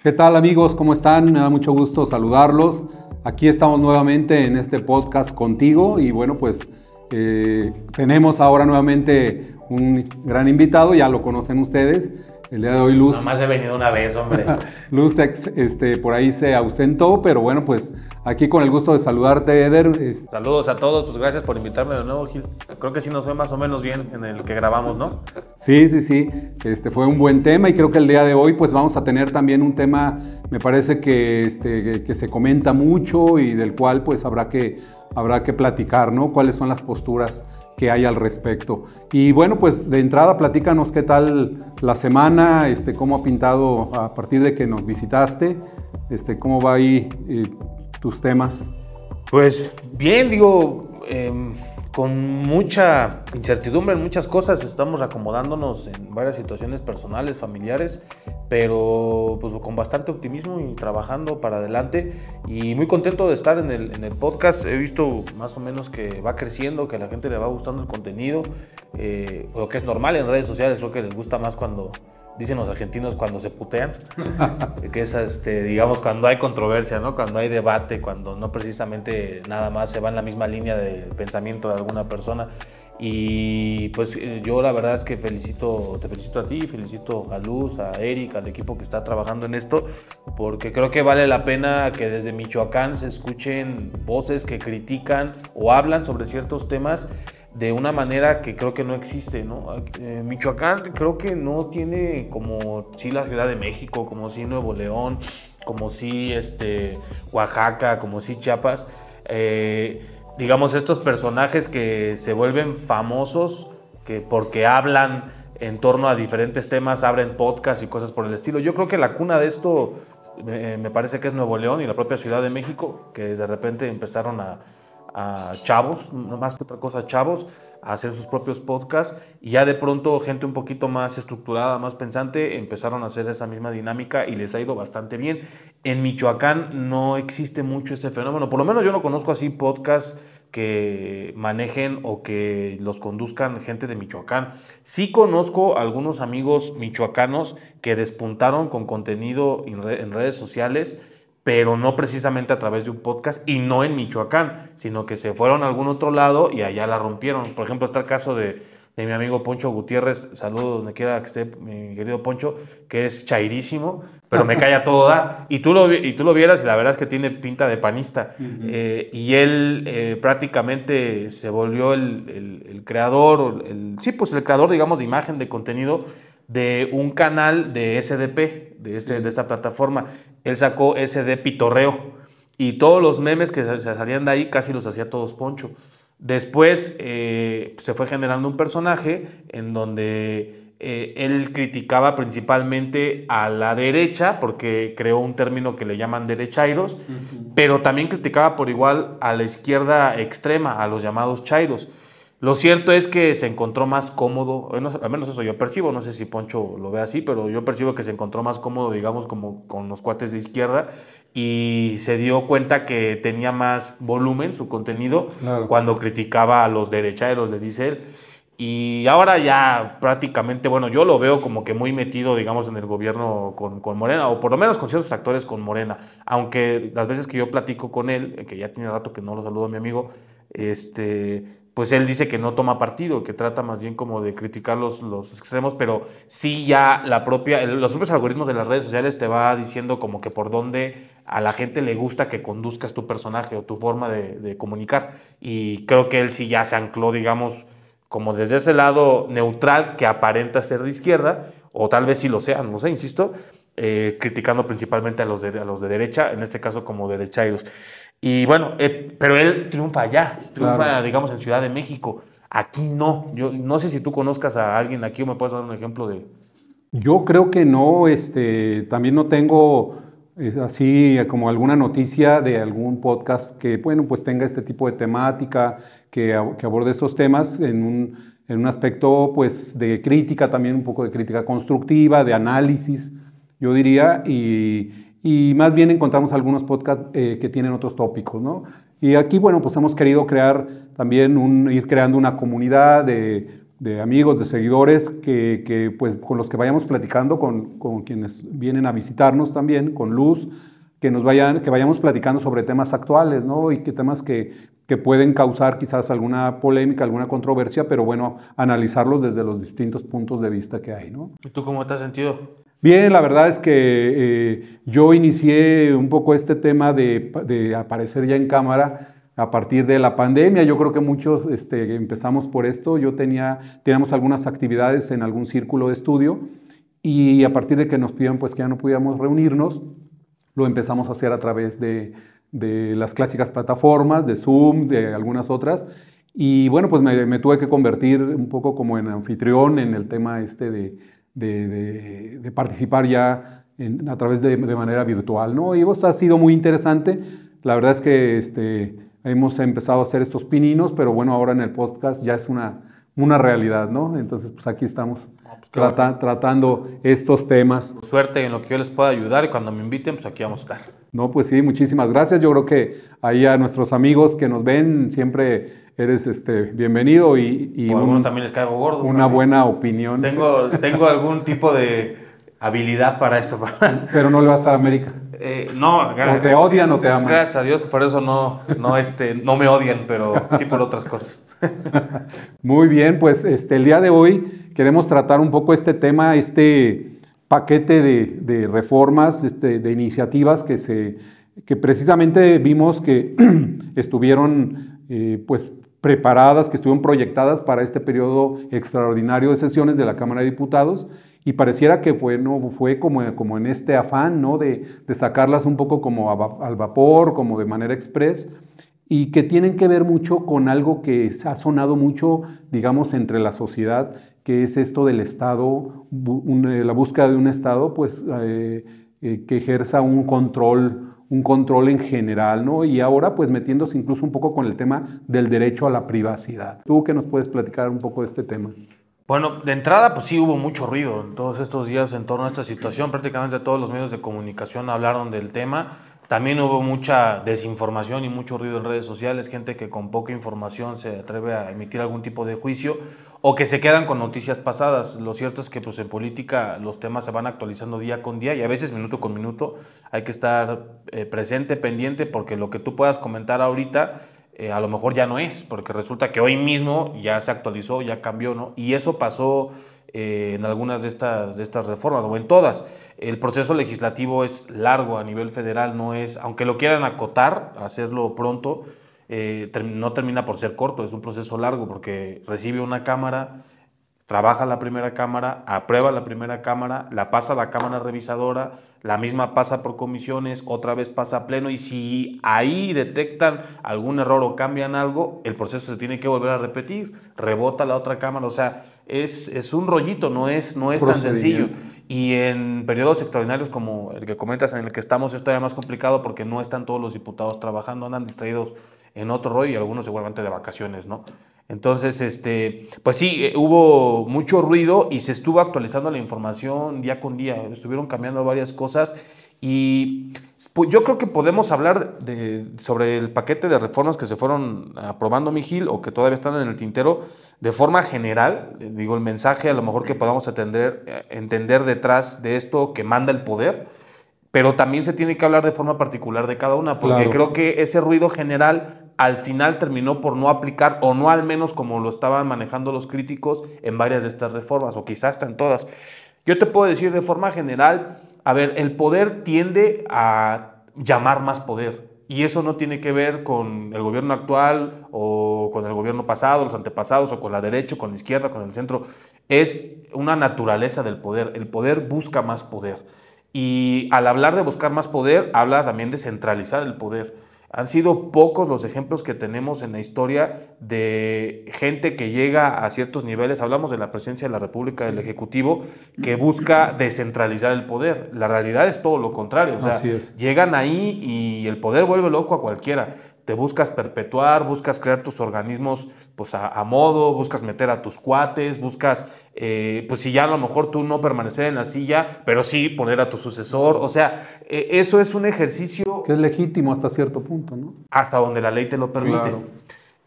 ¿Qué tal, amigos? ¿Cómo están? Me da mucho gusto saludarlos. Aquí estamos nuevamente en este podcast contigo y bueno, pues tenemos ahora nuevamente un gran invitado, ya lo conocen ustedes. El día de hoy Luz... Nomás he venido una vez, hombre. Luz por ahí se ausentó, pero bueno, pues aquí con el gusto de saludarte, Eder. Saludos a todos, pues gracias por invitarme de nuevo, Gil. Creo que sí nos fue más o menos bien en el que grabamos, ¿no? Sí. Fue un buen tema y creo que el día de hoy pues vamos a tener también un tema, me parece que se comenta mucho y del cual pues habrá que platicar, ¿no? ¿Cuáles son las posturas que hay al respecto? Y bueno, pues de entrada platícanos qué tal la semana, cómo ha pintado a partir de que nos visitaste, cómo va ahí tus temas. Pues bien, con mucha incertidumbre en muchas cosas, estamos acomodándonos en varias situaciones personales, familiares, pero pues con bastante optimismo y trabajando para adelante y muy contento de estar en el podcast. He visto más o menos que va creciendo, que a la gente le va gustando el contenido, lo que es normal en redes sociales, creo que les gusta más cuando dicen los argentinos cuando se putean, que es digamos cuando hay controversia, ¿no? Cuando hay debate, cuando no precisamente nada más se va en la misma línea de pensamiento de alguna persona. Y pues yo la verdad es que te felicito a ti, felicito a Luz, a Eric, al equipo que está trabajando en esto, porque creo que vale la pena que desde Michoacán se escuchen voces que critican o hablan sobre ciertos temas de una manera que creo que no existe, ¿no? Michoacán creo que no tiene como sí la Ciudad de México, como sí Nuevo León, como sí Oaxaca, como sí Chiapas, digamos estos personajes que se vuelven famosos que porque hablan en torno a diferentes temas, abren podcasts y cosas por el estilo. Yo creo que la cuna de esto me parece que es Nuevo León y la propia Ciudad de México, que de repente empezaron a chavos, no más que otra cosa, chavos, a hacer sus propios podcasts y ya de pronto gente un poquito más estructurada, más pensante, empezaron a hacer esa misma dinámica y les ha ido bastante bien. En Michoacán no existe mucho este fenómeno, por lo menos yo no conozco así podcasts que manejen o que los conduzcan gente de Michoacán. Sí conozco algunos amigos michoacanos que despuntaron con contenido en redes sociales, pero no precisamente a través de un podcast y no en Michoacán, sino que se fueron a algún otro lado y allá la rompieron. Por ejemplo, está el caso de mi amigo Poncho Gutiérrez, saludos donde quiera que esté mi querido Poncho, que es chairísimo, pero me cae a todo dar. Y tú lo vieras y la verdad es que tiene pinta de panista. Uh-huh. Y él prácticamente se volvió el creador, el creador, digamos, de imagen, de contenido de un canal de SDP, de esta plataforma. Él sacó SD Pitorreo y todos los memes que se salían de ahí casi los hacía todos Poncho. Después se fue generando un personaje en donde él criticaba principalmente a la derecha, porque creó un término que le llaman derechairos, uh-huh. Pero también criticaba por igual a la izquierda extrema, a los llamados chairos. Lo cierto es que se encontró más cómodo, al menos eso yo percibo, no sé si Poncho lo ve así, pero yo percibo que se encontró más cómodo, digamos, como con los cuates de izquierda y se dio cuenta que tenía más volumen su contenido, claro, cuando criticaba a los derechairos, le dice él. Y ahora ya prácticamente, bueno, yo lo veo como que muy metido, digamos, en el gobierno con Morena, o por lo menos con ciertos actores con Morena, aunque las veces que yo platico con él, que ya tiene rato que no lo saludo a mi amigo, pues él dice que no toma partido, que trata más bien como de criticar los extremos, pero sí ya los propios algoritmos de las redes sociales te va diciendo como que por dónde a la gente le gusta que conduzcas tu personaje o tu forma de comunicar. Y creo que él sí ya se ancló, digamos, como desde ese lado neutral que aparenta ser de izquierda, o tal vez sí lo sea, no sé, insisto, criticando principalmente a los de derecha, en este caso como derechairos. Y bueno, pero él triunfa allá, claro, digamos, en Ciudad de México. Aquí no. Yo no sé si tú conozcas a alguien aquí o me puedes dar un ejemplo de... Yo creo que no, también no tengo así como alguna noticia de algún podcast que, bueno, pues tenga este tipo de temática, que aborde estos temas en un aspecto, pues, de crítica, también un poco de crítica constructiva, de análisis, yo diría, y más bien encontramos algunos podcasts que tienen otros tópicos, ¿no? Y aquí, bueno, pues hemos querido crear también ir creando una comunidad de de amigos, de seguidores, que pues con los que vayamos platicando, con quienes vienen a visitarnos también, con Luz, que vayamos platicando sobre temas actuales, ¿no? Y que temas que pueden causar quizás alguna polémica, alguna controversia, pero bueno, analizarlos desde los distintos puntos de vista que hay, ¿no? ¿Y tú cómo te has sentido? Bien, la verdad es que yo inicié un poco este tema de aparecer ya en cámara a partir de la pandemia. Yo creo que muchos empezamos por esto. Teníamos algunas actividades en algún círculo de estudio y a partir de que nos pidieron pues que ya no podíamos reunirnos, lo empezamos a hacer a través de las clásicas plataformas, de Zoom, de algunas otras. Y bueno, pues me tuve que convertir un poco como en anfitrión en el tema de participar ya a través de manera virtual, ¿no? Y pues ha sido muy interesante. La verdad es que hemos empezado a hacer estos pininos, pero bueno, ahora en el podcast ya es una realidad, ¿no? Entonces, pues aquí estamos tratando estos temas. Suerte en lo que yo les pueda ayudar y cuando me inviten, pues aquí vamos a estar. No, pues sí, muchísimas gracias. Yo creo que ahí a nuestros amigos que nos ven siempre eres bienvenido y o a algunos también les caigo gordo. Una buena opinión. Tengo algún tipo de habilidad para eso. Pero no le vas a América. No, o te odian o te aman. Gracias a Dios, por eso no me odian, pero sí por otras cosas. Muy bien, pues el día de hoy queremos tratar un poco este tema, paquete de reformas, de iniciativas que precisamente vimos que estuvieron pues preparadas, que estuvieron proyectadas para este periodo extraordinario de sesiones de la Cámara de Diputados. Y pareciera que fue como en este afán, ¿no? de sacarlas un poco como al vapor, como de manera express, y que tienen que ver mucho con algo que ha sonado mucho, digamos, entre la sociedad, que es esto del Estado, la búsqueda de un Estado, pues, que ejerza un control en general, ¿no? Y ahora, pues, metiéndose incluso un poco con el tema del derecho a la privacidad. ¿Tú qué nos puedes platicar un poco de este tema? Bueno, de entrada, pues sí hubo mucho ruido en todos estos días en torno a esta situación. Prácticamente todos los medios de comunicación hablaron del tema. También hubo mucha desinformación y mucho ruido en redes sociales, gente que con poca información se atreve a emitir algún tipo de juicio o que se quedan con noticias pasadas. Lo cierto es que pues, en política los temas se van actualizando día con día y a veces minuto con minuto hay que estar presente, pendiente, porque lo que tú puedas comentar ahorita a lo mejor ya no es, porque resulta que hoy mismo ya se actualizó, ya cambió, ¿no? Y eso pasó en algunas de estas reformas, o en todas. El proceso legislativo es largo a nivel federal, no es, aunque lo quieran acotar, hacerlo pronto, no termina por ser corto, es un proceso largo, porque recibe una cámara, trabaja la primera cámara, aprueba la primera cámara, la pasa a la cámara revisadora, la misma pasa por comisiones, otra vez pasa a pleno, y si ahí detectan algún error o cambian algo, el proceso se tiene que volver a repetir, rebota la otra cámara, o sea, es un rollito, no es tan sencillo. Y en periodos extraordinarios como el que comentas, en el que estamos, es todavía más complicado porque no están todos los diputados trabajando, andan distraídos en otro rollo y algunos seguramente de vacaciones, ¿no? Entonces, pues sí, hubo mucho ruido y se estuvo actualizando la información día con día, estuvieron cambiando varias cosas y pues, yo creo que podemos hablar sobre el paquete de reformas que se fueron aprobando, Miguel, o que todavía están en el tintero, de forma general. Digo, el mensaje a lo mejor que podamos entender detrás de esto que manda el poder, pero también se tiene que hablar de forma particular de cada una, porque creo que ese ruido general al final terminó por no aplicar, o no al menos como lo estaban manejando los críticos en varias de estas reformas, o quizás hasta en todas. Yo te puedo decir de forma general, a ver, el poder tiende a llamar más poder, y eso no tiene que ver con el gobierno actual, o con el gobierno pasado, los antepasados, o con la derecha, o con la izquierda, con el centro. Es una naturaleza del poder. El poder busca más poder. Y al hablar de buscar más poder, habla también de centralizar el poder. Han sido pocos los ejemplos que tenemos en la historia de gente que llega a ciertos niveles, hablamos de la presidencia de la República, del Ejecutivo, que busca descentralizar el poder. La realidad es todo lo contrario, o sea, llegan ahí y el poder vuelve loco a cualquiera. Te buscas perpetuar, buscas crear tus organismos pues a modo, buscas meter a tus cuates, buscas, pues si ya a lo mejor tú no permanecer en la silla, pero sí poner a tu sucesor. O sea, eso es un ejercicio que es legítimo hasta cierto punto, ¿no? Hasta donde la ley te lo permite. Claro.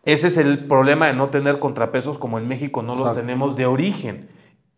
Ese es el problema de no tener contrapesos como en México no los tenemos de origen.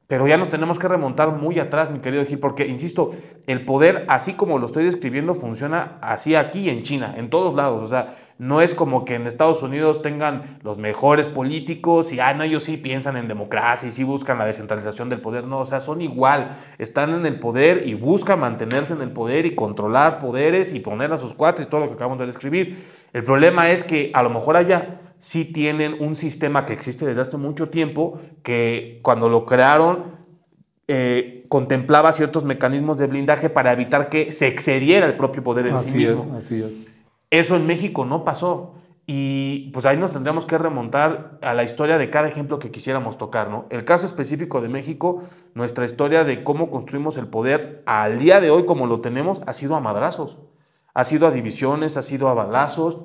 Pero ya nos tenemos que remontar muy atrás, mi querido Gil, porque, insisto, el poder, así como lo estoy describiendo, funciona así aquí en China, en todos lados. O sea, no es como que en Estados Unidos tengan los mejores políticos y, no, ellos sí piensan en democracia y sí buscan la descentralización del poder. No, o sea, son igual, están en el poder y buscan mantenerse en el poder y controlar poderes y poner a sus cuates y todo lo que acabamos de describir. El problema es que a lo mejor allá sí tienen un sistema que existe desde hace mucho tiempo, que cuando lo crearon contemplaba ciertos mecanismos de blindaje para evitar que se excediera el propio poder en sí mismo. Así es. Eso en México no pasó. Y pues ahí nos tendríamos que remontar a la historia de cada ejemplo que quisiéramos tocar, ¿no? El caso específico de México, nuestra historia de cómo construimos el poder al día de hoy como lo tenemos, ha sido a madrazos, ha sido a divisiones, ha sido a balazos,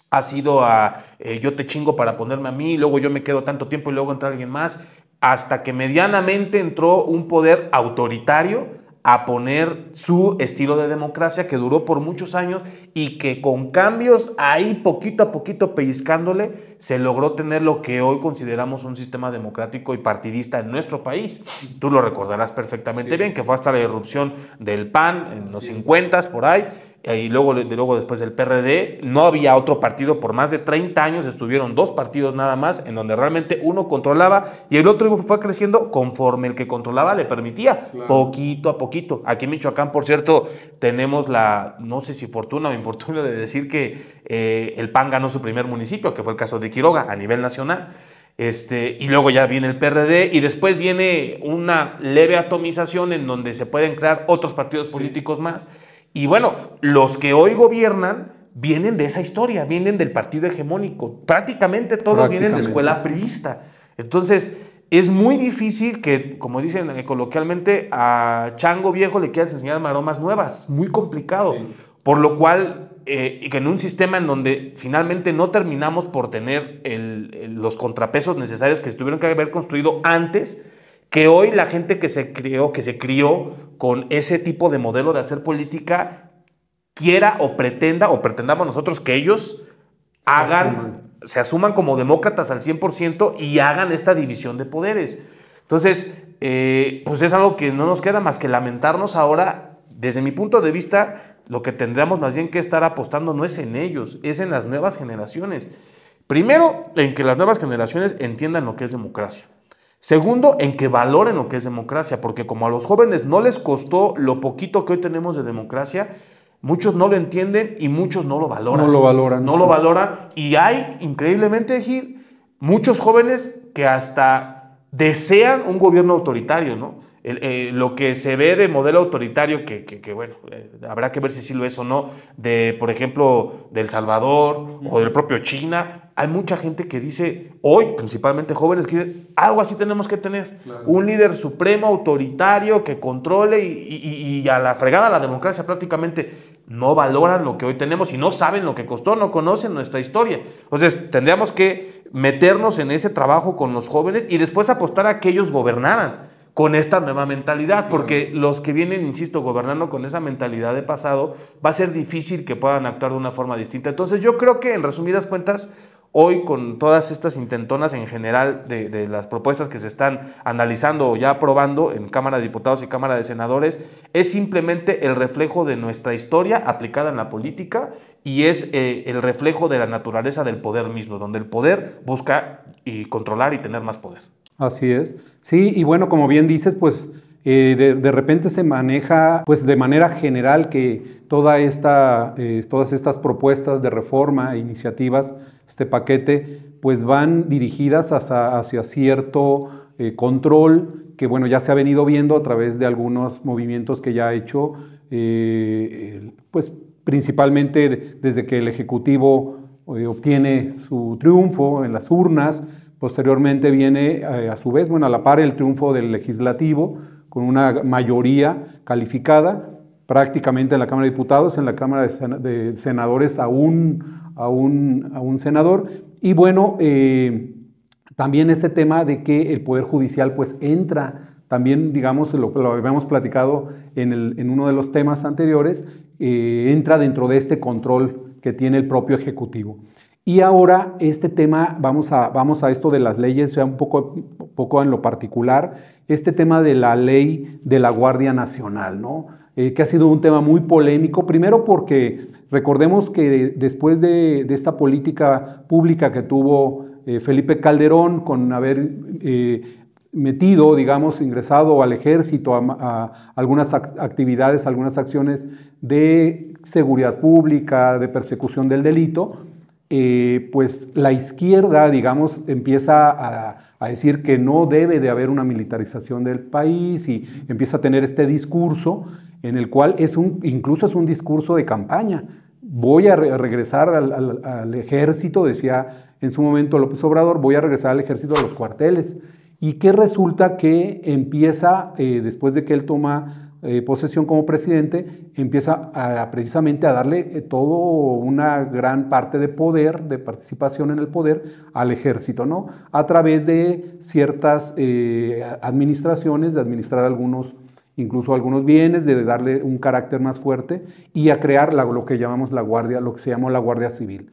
ha sido a yo te chingo para ponerme a mí, luego yo me quedo tanto tiempo y luego entra alguien más, hasta que medianamente entró un poder autoritario a poner su estilo de democracia que duró por muchos años y que con cambios ahí poquito a poquito pellizcándole se logró tener lo que hoy consideramos un sistema democrático y partidista en nuestro país. Tú lo recordarás perfectamente bien, que fue hasta la irrupción del PAN en los 50s por ahí, y luego después del PRD, no había otro partido por más de 30 años, estuvieron 2 partidos nada más, en donde realmente uno controlaba y el otro fue creciendo conforme el que controlaba le permitía, poquito a poquito. Aquí en Michoacán, por cierto, tenemos la, no sé si fortuna o infortuna de decir que el PAN ganó su primer municipio, que fue el caso de Quiroga a nivel nacional. Y luego ya viene el PRD y después viene una leve atomización en donde se pueden crear otros partidos políticos más. Y bueno, los que hoy gobiernan vienen de esa historia, vienen del partido hegemónico. Prácticamente todos vienen de escuela priista. Entonces, es muy difícil que, como dicen coloquialmente, a chango viejo le quieras enseñar maromas nuevas. Muy complicado. Sí. Por lo cual, que en un sistema en donde finalmente no terminamos por tener los contrapesos necesarios que se tuvieron que haber construido antes, que hoy la gente que se crió con ese tipo de modelo de hacer política quiera o pretendamos nosotros que ellos se asuman como demócratas al 100% y hagan esta división de poderes. Entonces, pues es algo que no nos queda más que lamentarnos ahora. Desde mi punto de vista, lo que tendríamos más bien que estar apostando no es en ellos, es en las nuevas generaciones. Primero, en que las nuevas generaciones entiendan lo que es democracia. Segundo, en que valoren lo que es democracia, porque como a los jóvenes no les costó lo poquito que hoy tenemos de democracia, muchos no lo entienden y muchos no lo valoran. No lo valoran. Y hay, increíblemente, Gil, muchos jóvenes que hasta desean un gobierno autoritario, ¿no? Lo que se ve de modelo autoritario, que bueno, habrá que ver si sí lo es o no, de, por ejemplo, de El Salvador o del propio China. Hay mucha gente que dice, hoy, principalmente jóvenes, que dicen, algo así tenemos que tener. Claro. Un líder supremo, autoritario, que controle y a la fregada la democracia prácticamente. No valoran lo que hoy tenemos y no saben lo que costó, no conocen nuestra historia. Entonces, tendríamos que meternos en ese trabajo con los jóvenes y después apostar a que ellos gobernaran con esta nueva mentalidad, porque los que vienen, insisto, gobernando con esa mentalidad de pasado, va a ser difícil que puedan actuar de una forma distinta. Entonces yo creo que en resumidas cuentas, hoy con todas estas intentonas en general de las propuestas que se están analizando o ya aprobando en Cámara de Diputados y Cámara de Senadores, es simplemente el reflejo de nuestra historia aplicada en la política y es el reflejo de la naturaleza del poder mismo, donde el poder busca y controlar y tener más poder. Así es. Sí, y bueno, como bien dices, pues de repente se maneja pues de manera general que todas estas propuestas de reforma e iniciativas, este paquete, pues van dirigidas hacia cierto control que bueno, ya se ha venido viendo a través de algunos movimientos que ya ha hecho, pues principalmente desde que el Ejecutivo obtiene su triunfo en las urnas. Posteriormente viene a su vez, bueno, a la par el triunfo del Legislativo con una mayoría calificada, prácticamente en la Cámara de Diputados, en la Cámara de Senadores a un senador. Y bueno, también este tema de que el Poder Judicial pues entra, también digamos, lo habíamos platicado en uno de los temas anteriores, entra dentro de este control que tiene el propio Ejecutivo. Y ahora este tema, vamos a esto de las leyes, ya un poco en lo particular, este tema de la ley de la Guardia Nacional, ¿no? Que ha sido un tema muy polémico, primero porque recordemos que después de esta política pública que tuvo Felipe Calderón con haber metido, digamos, ingresado al ejército a algunas actividades, algunas acciones de seguridad pública, de persecución del delito, pues la izquierda, digamos, empieza a decir que no debe de haber una militarización del país y empieza a tener este discurso en el cual incluso es un discurso de campaña. Voy a regresar al ejército, decía en su momento López Obrador, voy a regresar al ejército a los cuarteles. Y que resulta que empieza, después de que él toma posesión como presidente, empieza precisamente a darle todo una gran parte de poder, de participación en el poder al ejército, ¿no? A través de ciertas administraciones, de administrar incluso algunos bienes, de darle un carácter más fuerte y a crear lo que llamamos la Guardia, lo que se llamó la Guardia Civil.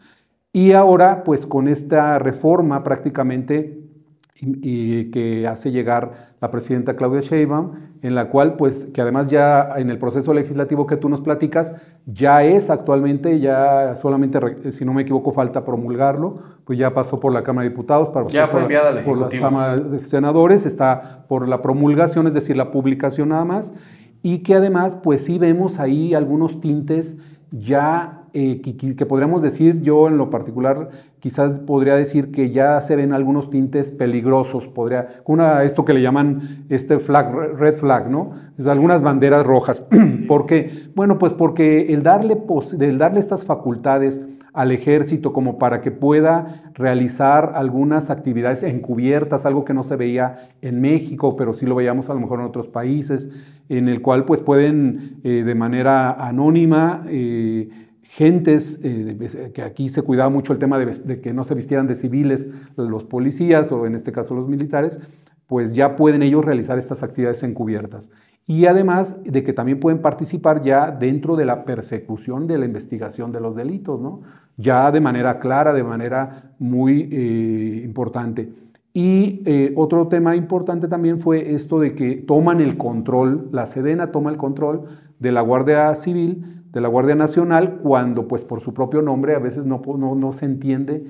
Y ahora, pues con esta reforma prácticamente y que hace llegar la presidenta Claudia Sheinbaum, en la cual, pues, que además ya en el proceso legislativo que tú nos platicas, ya es actualmente, ya solamente, si no me equivoco, falta promulgarlo, pues ya pasó por la Cámara de Diputados, ya fue enviada al por la Cámara de Senadores, está por la promulgación, es decir, la publicación nada más, y que además, pues sí vemos ahí algunos tintes ya que podríamos decir, yo en lo particular quizás podría decir que ya se ven algunos tintes peligrosos, esto que le llaman red flag, ¿no? Es algunas banderas rojas. ¿Por qué? Bueno, pues porque el darle estas facultades al ejército como para que pueda realizar algunas actividades encubiertas, algo que no se veía en México, pero sí lo veíamos a lo mejor en otros países, en el cual pues pueden de manera anónima gentes, que aquí se cuidaba mucho el tema de que no se vistieran de civiles los policías o en este caso los militares, pues ya pueden ellos realizar estas actividades encubiertas. Y además de que también pueden participar ya dentro de la persecución de la investigación de los delitos, ¿no? Ya de manera clara, de manera muy importante. Y otro tema importante también fue esto de que toman el control, la Sedena toma el control de la Guardia Civil, de la Guardia Nacional, cuando pues por su propio nombre a veces no se entiende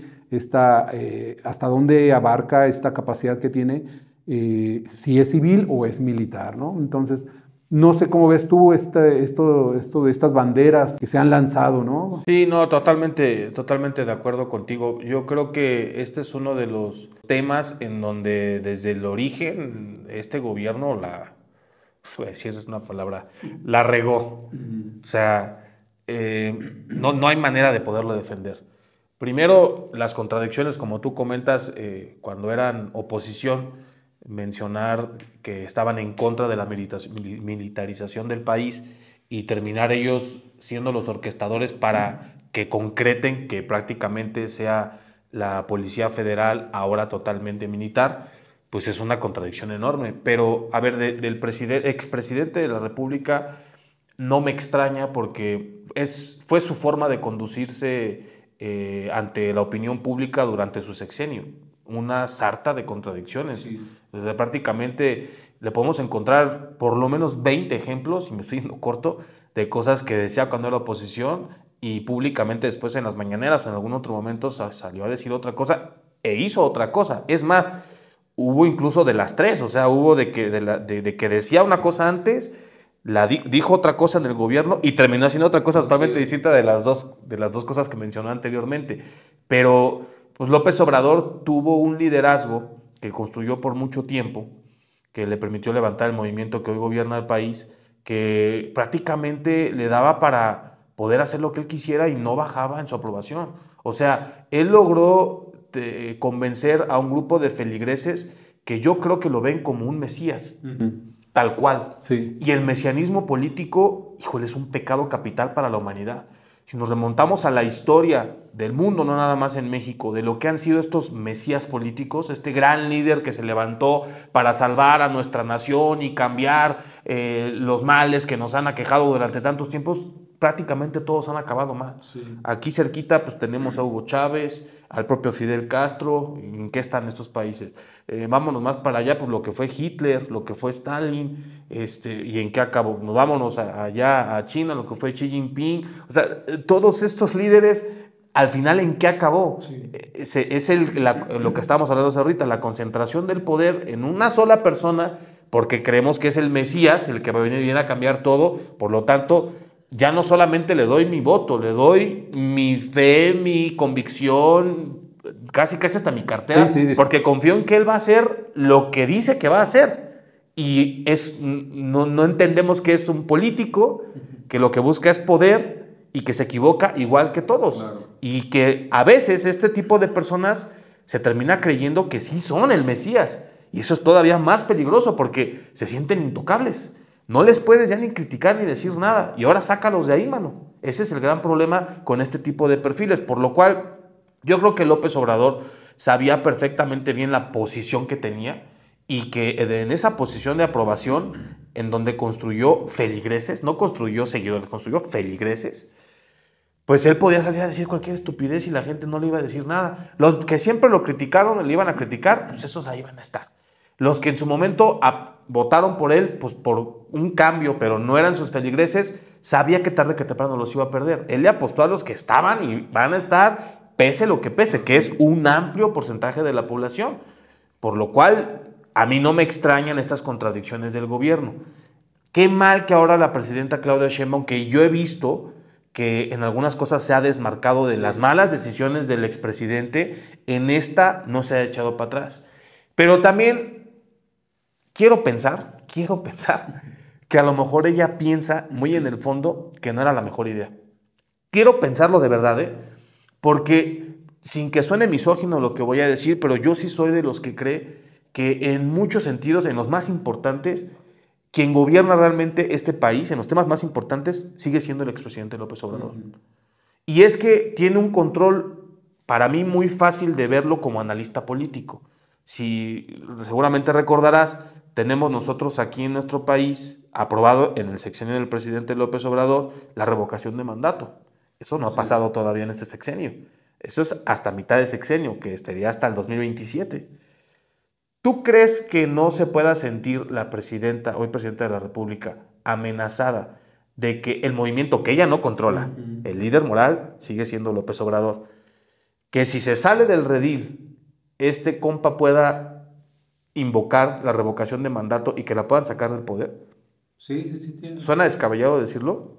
hasta dónde abarca esta capacidad que tiene, si es civil o es militar, ¿no? Entonces, no sé cómo ves tú esto de estas banderas que se han lanzado, ¿no? Sí, no, totalmente de acuerdo contigo. Yo creo que este es uno de los temas en donde desde el origen este gobierno voy a decir una palabra, la regó. O sea, no hay manera de poderlo defender. Primero, las contradicciones, como tú comentas, cuando eran oposición, mencionar que estaban en contra de la militarización del país y terminar ellos siendo los orquestadores para que concreten que prácticamente sea la Policía Federal ahora totalmente militar, pues es una contradicción enorme. Pero, a ver, del expresidente de la República no me extraña porque fue su forma de conducirse ante la opinión pública durante su sexenio. Una sarta de contradicciones. Sí. Prácticamente le podemos encontrar por lo menos 20 ejemplos, y me estoy yendo corto, de cosas que decía cuando era oposición y públicamente después en las mañaneras o en algún otro momento salió a decir otra cosa e hizo otra cosa. Es más, hubo incluso de las tres, o sea, hubo de que decía una cosa antes, dijo otra cosa en el gobierno y terminó haciendo otra cosa totalmente distinta de las dos cosas que mencionó anteriormente. Pero pues López Obrador tuvo un liderazgo que construyó por mucho tiempo, que le permitió levantar el movimiento que hoy gobierna el país, que prácticamente le daba para poder hacer lo que él quisiera y no bajaba en su aprobación. O sea, él logró convencer a un grupo de feligreses que yo creo que lo ven como un mesías, tal cual. Sí. Y el mesianismo político, híjole, es un pecado capital para la humanidad. Si nos remontamos a la historia del mundo, no nada más en México, de lo que han sido estos mesías políticos, este gran líder que se levantó para salvar a nuestra nación y cambiar los males que nos han aquejado durante tantos tiempos, prácticamente todos han acabado mal. Sí. Aquí cerquita pues tenemos a Hugo Chávez, al propio Fidel Castro. ¿En qué están estos países? Vámonos más para allá, pues lo que fue Hitler, lo que fue Stalin, y en qué acabó. Vámonos allá a China, lo que fue Xi Jinping. O sea, todos estos líderes, al final, ¿en qué acabó? Sí. Es lo que estábamos hablando ahorita, la concentración del poder en una sola persona, porque creemos que es el Mesías, el que va a venir bien a cambiar todo. Por lo tanto, ya no solamente le doy mi voto, le doy mi fe, mi convicción, casi hasta mi cartera, porque confío en que él va a hacer lo que dice que va a hacer. Y no entendemos que es un político que lo que busca es poder y que se equivoca igual que todos. Claro. Y que a veces este tipo de personas se termina creyendo que sí son el Mesías. Y eso es todavía más peligroso porque se sienten intocables. No les puedes ya ni criticar ni decir nada. Y ahora sácalos de ahí, mano. Ese es el gran problema con este tipo de perfiles. Por lo cual, yo creo que López Obrador sabía perfectamente bien la posición que tenía y que en esa posición de aprobación, en donde construyó feligreses, no construyó seguidores, construyó feligreses, pues él podía salir a decir cualquier estupidez y la gente no le iba a decir nada. Los que siempre lo criticaron, le iban a criticar, pues esos ahí van a estar. Los que en su momento votaron por él, pues por un cambio, pero no eran sus feligreses, sabía que tarde que temprano los iba a perder. Él le apostó a los que estaban y van a estar, pese lo que pese, que es un amplio porcentaje de la población. Por lo cual, a mí no me extrañan estas contradicciones del gobierno. Qué mal que ahora la presidenta Claudia Sheinbaum, que yo he visto que en algunas cosas se ha desmarcado de las malas decisiones del expresidente, en esta no se ha echado para atrás. Pero también quiero pensar que a lo mejor ella piensa muy en el fondo que no era la mejor idea. Quiero pensarlo de verdad, porque sin que suene misógino lo que voy a decir, pero yo sí soy de los que cree que en muchos sentidos, en los más importantes, quien gobierna realmente este país, en los temas más importantes, sigue siendo el expresidente López Obrador. Y es que tiene un control, para mí, muy fácil de verlo como analista político. Si seguramente recordarás, tenemos nosotros aquí en nuestro país, aprobado en el sexenio del presidente López Obrador, la revocación de mandato. Eso no ha pasado todavía en este sexenio. Eso es hasta mitad de sexenio, que estaría hasta el 2027. ¿Tú crees que no se pueda sentir la presidenta, hoy presidenta de la República, amenazada de que el movimiento que ella no controla, el líder moral sigue siendo López Obrador, que si se sale del redil, este compa pueda invocar la revocación de mandato y que la puedan sacar del poder? Sí. ¿Suena descabellado decirlo?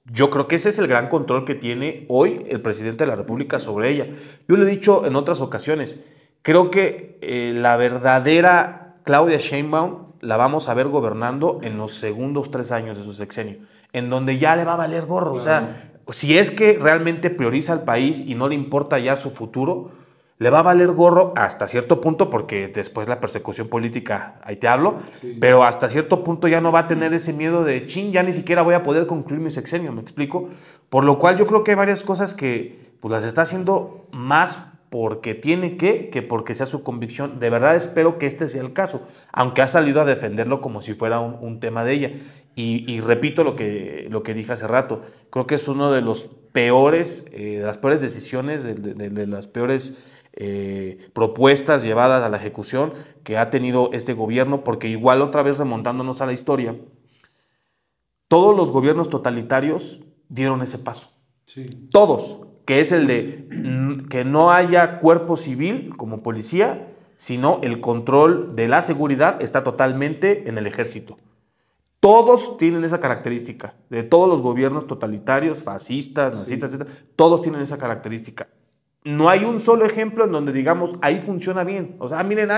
Yo creo que ese es el gran control que tiene hoy el presidente de la República sobre ella. Yo lo he dicho en otras ocasiones. Creo que la verdadera Claudia Sheinbaum la vamos a ver gobernando en los segundos 3 años de su sexenio, en donde ya le va a valer gorro. Claro. O sea, si es que realmente prioriza al país y no le importa ya su futuro, le va a valer gorro hasta cierto punto, porque después la persecución política, ahí te hablo, pero hasta cierto punto ya no va a tener ese miedo de, ya ni siquiera voy a poder concluir mi sexenio, ¿me explico? Por lo cual yo creo que hay varias cosas que pues las está haciendo más porque tiene que porque sea su convicción. De verdad espero que este sea el caso, aunque ha salido a defenderlo como si fuera un tema de ella. Y repito lo que dije hace rato, creo que es uno de los peores, de las peores decisiones, de las peores propuestas llevadas a la ejecución que ha tenido este gobierno, porque igual otra vez remontándonos a la historia, todos los gobiernos totalitarios dieron ese paso. Sí. Todos, que es el de que no haya cuerpo civil como policía, sino el control de la seguridad está totalmente en el ejército. Todos tienen esa característica, de todos los gobiernos totalitarios, fascistas, nazistas, etc., todos tienen esa característica. No hay un solo ejemplo en donde digamos, ahí funciona bien. O sea, miren,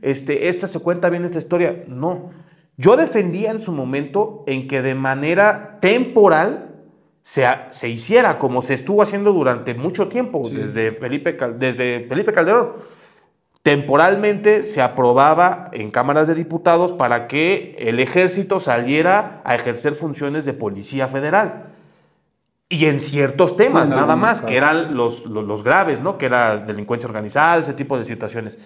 esta se cuenta bien esta historia. No. Yo defendía en su momento en que de manera temporal se hiciera como se estuvo haciendo durante mucho tiempo, desde Felipe Calderón. Temporalmente se aprobaba en cámaras de diputados para que el ejército saliera a ejercer funciones de policía federal. Y en ciertos temas, nada más, que eran los graves, ¿no? Que era delincuencia organizada, ese tipo de situaciones.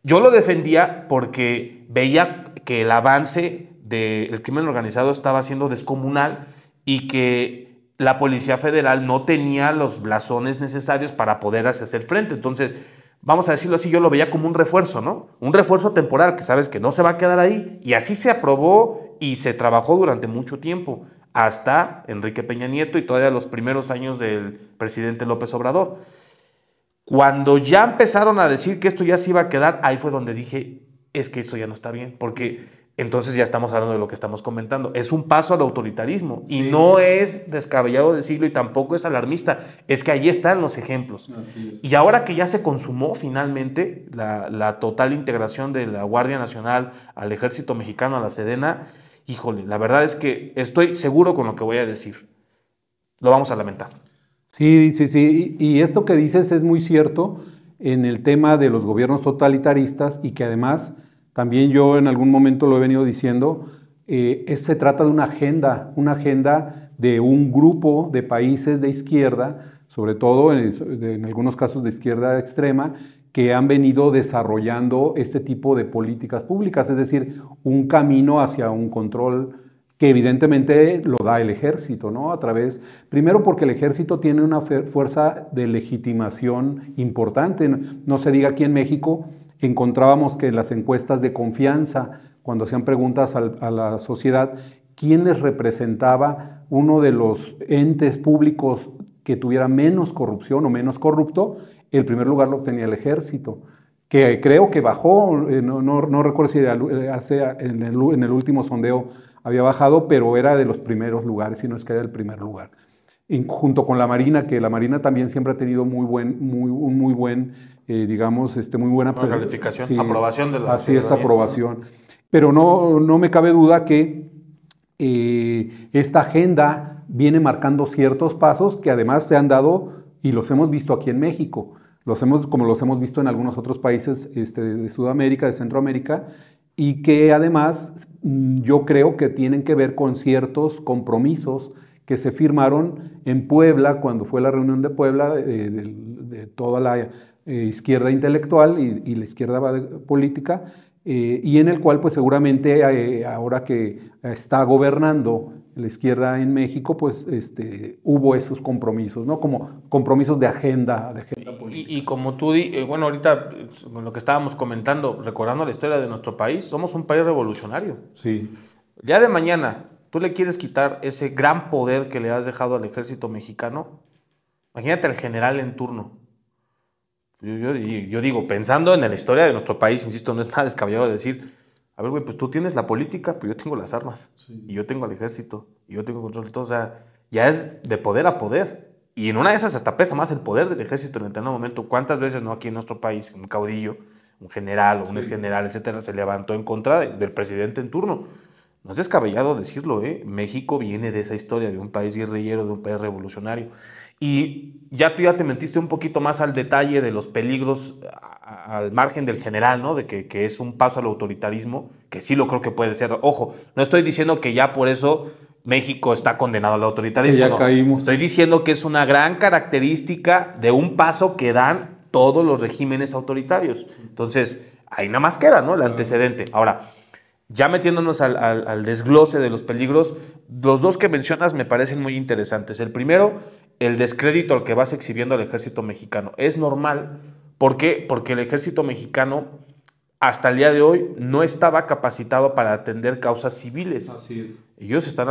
Yo lo defendía porque veía que el avance del crimen organizado estaba siendo descomunal y que la Policía Federal no tenía los blasones necesarios para poder hacer frente. Entonces, vamos a decirlo así, yo lo veía como un refuerzo, ¿no? Un refuerzo temporal que sabes que no se va a quedar ahí. Y así se aprobó y se trabajó durante mucho tiempo, hasta Enrique Peña Nieto y todavía los primeros años del presidente López Obrador. Cuando ya empezaron a decir que esto ya se iba a quedar, ahí fue donde dije, es que eso ya no está bien, porque entonces ya estamos hablando de lo que estamos comentando. Es un paso al autoritarismo, sí, y no es descabellado decirlo y tampoco es alarmista, es que ahí están los ejemplos. Así es. Y ahora que ya se consumó finalmente la total integración de la Guardia Nacional al Ejército Mexicano, a la Sedena, híjole, la verdad es que estoy seguro con lo que voy a decir. Lo vamos a lamentar. Sí, sí, sí. Y esto que dices es muy cierto en el tema de los gobiernos totalitaristas y que además, también yo en algún momento lo he venido diciendo, se trata de una agenda de un grupo de países de izquierda, sobre todo en algunos casos de izquierda extrema, que han venido desarrollando este tipo de políticas públicas, es decir, un camino hacia un control que evidentemente lo da el ejército, ¿no? Primero porque el ejército tiene una fuerza de legitimación importante. No se diga, aquí en México encontrábamos que en las encuestas de confianza, cuando hacían preguntas a la sociedad, ¿quién les representaba uno de los entes públicos que tuviera menos corrupción o menos corrupto? El primer lugar lo obtenía el ejército, que creo que bajó, no recuerdo si en el último sondeo había bajado, pero era de los primeros lugares, si no es que era el primer lugar. Junto con la Marina, que la Marina también siempre ha tenido muy buena calificación, sí, aprobación de la así es, aprobación. Pero no me cabe duda que esta agenda viene marcando ciertos pasos que además se han dado y los hemos visto aquí en México, como los hemos visto en algunos otros países de Sudamérica, de Centroamérica, y que además yo creo que tienen que ver con ciertos compromisos que se firmaron en Puebla, cuando fue la reunión de Puebla de toda la izquierda intelectual y la izquierda política, y en el cual pues seguramente ahora que está gobernando la izquierda en México, pues hubo esos compromisos, ¿no? Como compromisos de agenda política. Y como tú, bueno, ahorita con lo que estábamos comentando, recordando la historia de nuestro país, somos un país revolucionario. Sí. El día de mañana, tú le quieres quitar ese gran poder que le has dejado al ejército mexicano. Imagínate al general en turno. Yo digo, pensando en la historia de nuestro país, insisto, no es nada descabellado decir, a ver, güey, pues tú tienes la política, pero yo tengo las armas, sí, y yo tengo el ejército, y yo tengo control de todo, o sea, ya es de poder a poder. Y en una de esas hasta pesa más el poder del ejército en el determinado momento. ¿Cuántas veces no aquí en nuestro país un caudillo, un general o un exgeneral, etcétera, se levantó en contra del presidente en turno? No es descabellado decirlo, ¿eh? México viene de esa historia, de un país guerrillero, de un país revolucionario. Y ya tú te metiste un poquito más al detalle de los peligros al margen del general, ¿no? De que es un paso al autoritarismo, que sí lo creo que puede ser. Ojo, no estoy diciendo que ya por eso México está condenado al autoritarismo. Ya no. caímos. Estoy diciendo que es una gran característica de un paso que dan todos los regímenes autoritarios. Entonces, ahí nada más queda, ¿no? El antecedente. Ahora, ya metiéndonos al desglose de los peligros, los dos que mencionas me parecen muy interesantes. El primero, el descrédito al que vas exhibiendo al ejército mexicano. Es normal. ¿Por qué? Porque el ejército mexicano hasta el día de hoy no estaba capacitado para atender causas civiles. Así es. Ellos están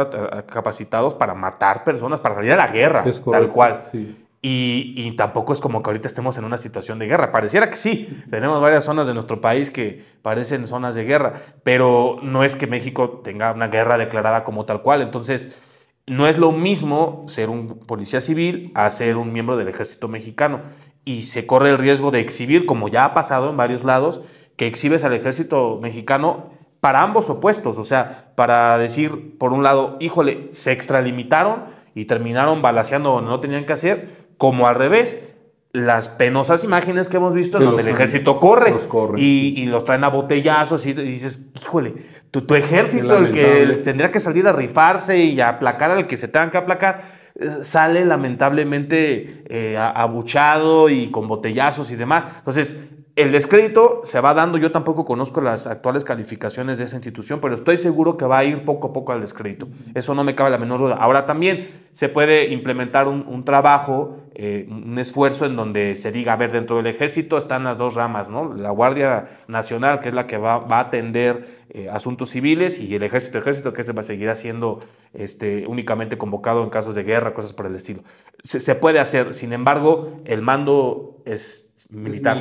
capacitados para matar personas, para salir a la guerra, es correcto, tal cual. Sí. Y tampoco es como que ahorita estemos en una situación de guerra. Pareciera que sí. Tenemos varias zonas de nuestro país que parecen zonas de guerra, pero no es que México tenga una guerra declarada como tal cual. Entonces, no es lo mismo ser un policía civil a ser un miembro del ejército mexicano. Y se corre el riesgo de exhibir, como ya ha pasado en varios lados, que exhibes al ejército mexicano para ambos opuestos. O sea, para decir, por un lado, híjole, se extralimitaron y terminaron balaceando donde no tenían que hacer, como al revés, las penosas imágenes que hemos visto en donde el ejército corre y los traen a botellazos y dices, híjole, tu ejército, el que tendría que salir a rifarse y a aplacar al que se tengan que aplacar, sale lamentablemente abuchado y con botellazos y demás. Entonces, el descrédito se va dando, yo tampoco conozco las actuales calificaciones de esa institución, pero estoy seguro que va a ir poco a poco al descrédito. Eso no me cabe la menor duda. Ahora también se puede implementar un trabajo, un esfuerzo en donde se diga, a ver, dentro del ejército están las dos ramas, ¿no? La Guardia Nacional, que es la que va a atender asuntos civiles, y el ejército, que se va a seguir siendo únicamente convocado en casos de guerra, cosas por el estilo. Se puede hacer, sin embargo, el mando es militar.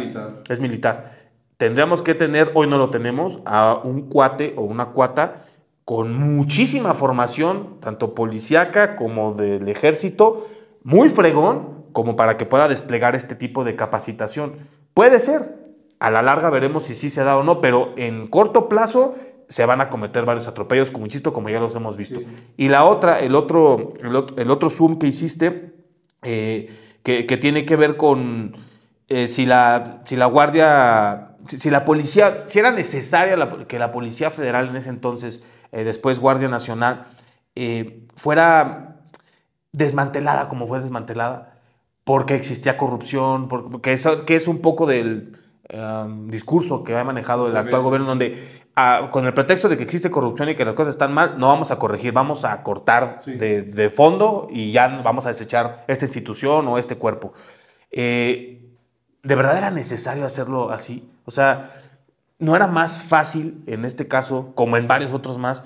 Es militar. Tendríamos que tener, hoy no lo tenemos, a un cuate o una cuata con muchísima formación, tanto policíaca como del ejército, muy fregón, como para que pueda desplegar este tipo de capacitación. Puede ser, a la larga veremos si sí se da o no, pero en corto plazo se van a cometer varios atropellos, como insisto, como ya los hemos visto. Sí. Y la otra, el otro zoom que hiciste, que tiene que ver con si la guardia, si la policía, si era necesaria que la Policía Federal en ese entonces, después Guardia Nacional, fuera desmantelada como fue desmantelada, porque existía corrupción, porque que es un poco del discurso que ha manejado el actual gobierno, donde con el pretexto de que existe corrupción y que las cosas están mal, no vamos a corregir, vamos a cortar de fondo y ya vamos a desechar esta institución o este cuerpo. ¿De verdad era necesario hacerlo así? O sea, ¿no era más fácil en este caso, como en varios otros más,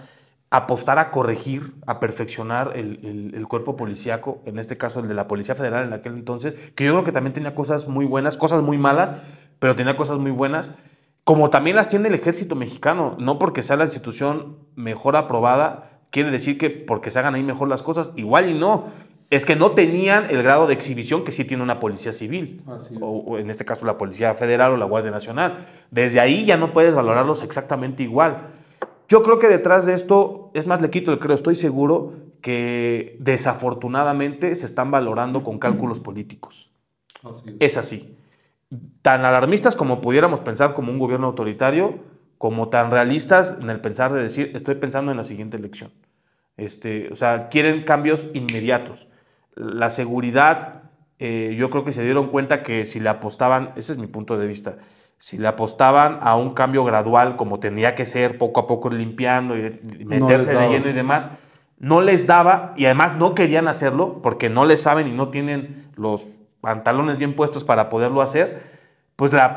apostar a corregir, a perfeccionar el cuerpo policíaco, en este caso el de la Policía Federal en aquel entonces, que yo creo que también tenía cosas muy buenas, cosas muy malas, pero tenía cosas muy buenas, como también las tiene el Ejército Mexicano? No porque sea la institución mejor aprobada, quiere decir que porque se hagan ahí mejor las cosas, igual y no. Es que no tenían el grado de exhibición que sí tiene una policía civil, o en este caso la Policía Federal o la Guardia Nacional. Desde ahí ya no puedes valorarlos exactamente igual. Yo creo que detrás de esto, es más, le quito el creo, estoy seguro que desafortunadamente se están valorando con cálculos políticos. Es así. Tan alarmistas como pudiéramos pensar como un gobierno autoritario, como tan realistas en el pensar de decir, estoy pensando en la siguiente elección. O sea, quieren cambios inmediatos. La seguridad, yo creo que se dieron cuenta que si le apostaban, ese es mi punto de vista, si le apostaban a un cambio gradual como tenía que ser, poco a poco limpiando y meterse de lleno y demás, no les daba, y además no querían hacerlo porque no le saben y no tienen los pantalones bien puestos para poderlo hacer, pues la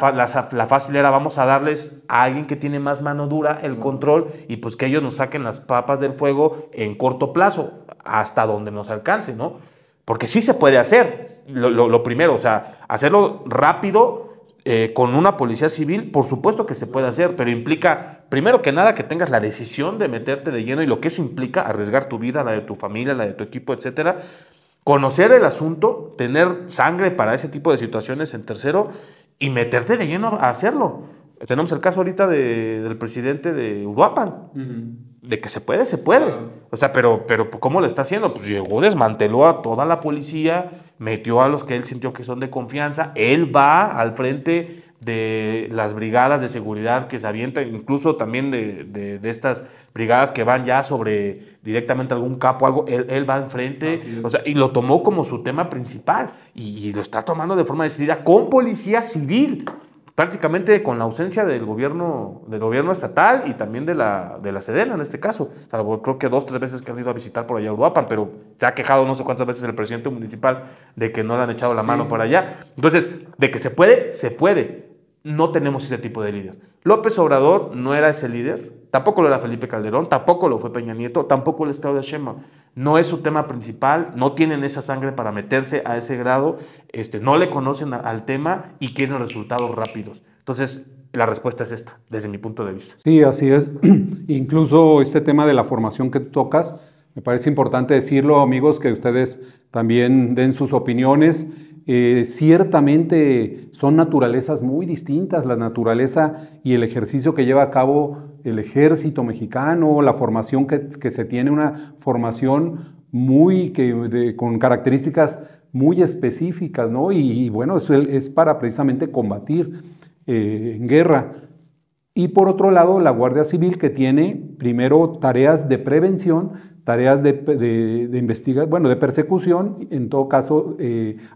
fácil era, vamos a darles a alguien que tiene más mano dura el control y pues que ellos nos saquen las papas del fuego en corto plazo, hasta donde nos alcance, ¿no? Porque sí se puede hacer, lo primero, o sea, hacerlo rápido con una policía civil, por supuesto que se puede hacer, pero implica, primero que nada, que tengas la decisión de meterte de lleno y lo que eso implica, arriesgar tu vida, la de tu familia, la de tu equipo, etcétera, conocer el asunto, tener sangre para ese tipo de situaciones en tercero y meterte de lleno a hacerlo. Tenemos el caso ahorita del presidente de Uruapan. De que se puede, se puede. O sea, pero ¿cómo lo está haciendo? Pues llegó, desmanteló a toda la policía, metió a los que él sintió que son de confianza. Él va al frente de las brigadas de seguridad que se avientan, incluso también de estas brigadas que van ya sobre directamente algún capo, algo, él va al frente, o sea, y lo tomó como su tema principal, y lo está tomando de forma decidida con policía civil, prácticamente con la ausencia del gobierno estatal y también de la Sedena en este caso. O sea, creo que 2 o 3 veces que han ido a visitar por allá a Uruapan, pero se ha quejado no sé cuántas veces el presidente municipal de que no le han echado la mano por allá. Entonces, de que se puede, se puede. No tenemos ese tipo de líder. López Obrador no era ese líder, tampoco lo era Felipe Calderón, tampoco lo fue Peña Nieto, tampoco lo es Claudia Sheinbaum. No es su tema principal, no tienen esa sangre para meterse a ese grado, no le conocen al tema y quieren resultados rápidos. Entonces, la respuesta es esta, desde mi punto de vista. Sí, así es. Incluso este tema de la formación que tú tocas, me parece importante decirlo, amigos, que ustedes también den sus opiniones. Ciertamente son naturalezas muy distintas, la naturaleza y el ejercicio que lleva a cabo el ejército mexicano, la formación que se tiene, una formación con características muy específicas, ¿no? Y bueno, eso es para precisamente combatir en guerra. Y por otro lado, la Guardia Civil, que tiene primero tareas de prevención, tareas bueno, de persecución, en todo caso,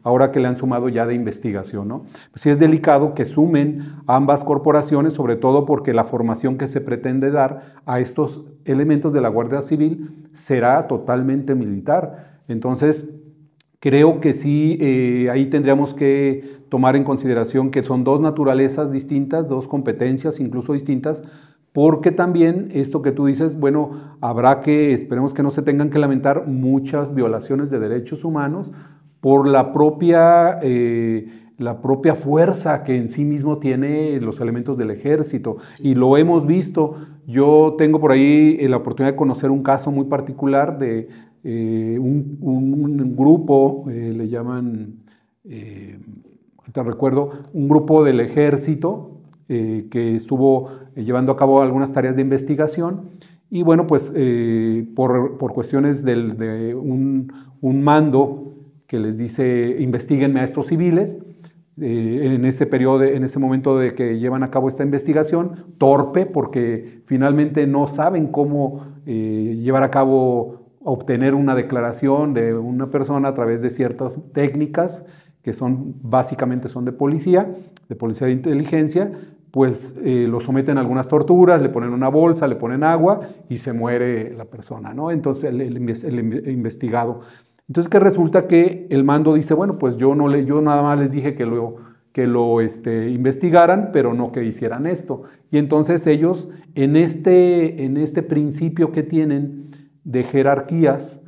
ahora que le han sumado ya de investigación, ¿no? Pues sí es delicado que sumen ambas corporaciones, sobre todo porque la formación que se pretende dar a estos elementos de la Guardia Civil será totalmente militar. Entonces, creo que sí, ahí tendríamos que tomar en consideración que son dos naturalezas distintas, dos competencias incluso distintas, porque también esto que tú dices, bueno, esperemos que no se tengan que lamentar muchas violaciones de derechos humanos por la propia fuerza que en sí mismo tiene los elementos del ejército. Y lo hemos visto. Yo tengo por ahí la oportunidad de conocer un caso muy particular de un grupo, le llaman, te recuerdo, un grupo del ejército que estuvo llevando a cabo algunas tareas de investigación y bueno, pues por cuestiones de un mando que les dice investíguenme a estos civiles, en ese periodo, en ese momento de que llevan a cabo esta investigación, torpe porque finalmente no saben cómo llevar a cabo, obtener una declaración de una persona a través de ciertas técnicas que básicamente son de policía de inteligencia, pues lo someten a algunas torturas, le ponen una bolsa, le ponen agua y se muere la persona, ¿no? Entonces el investigado. Entonces, ¿qué resulta? Que el mando dice, bueno, pues yo nada más les dije que lo investigaran, pero no que hicieran esto. Y entonces ellos, en este principio que tienen de jerarquías,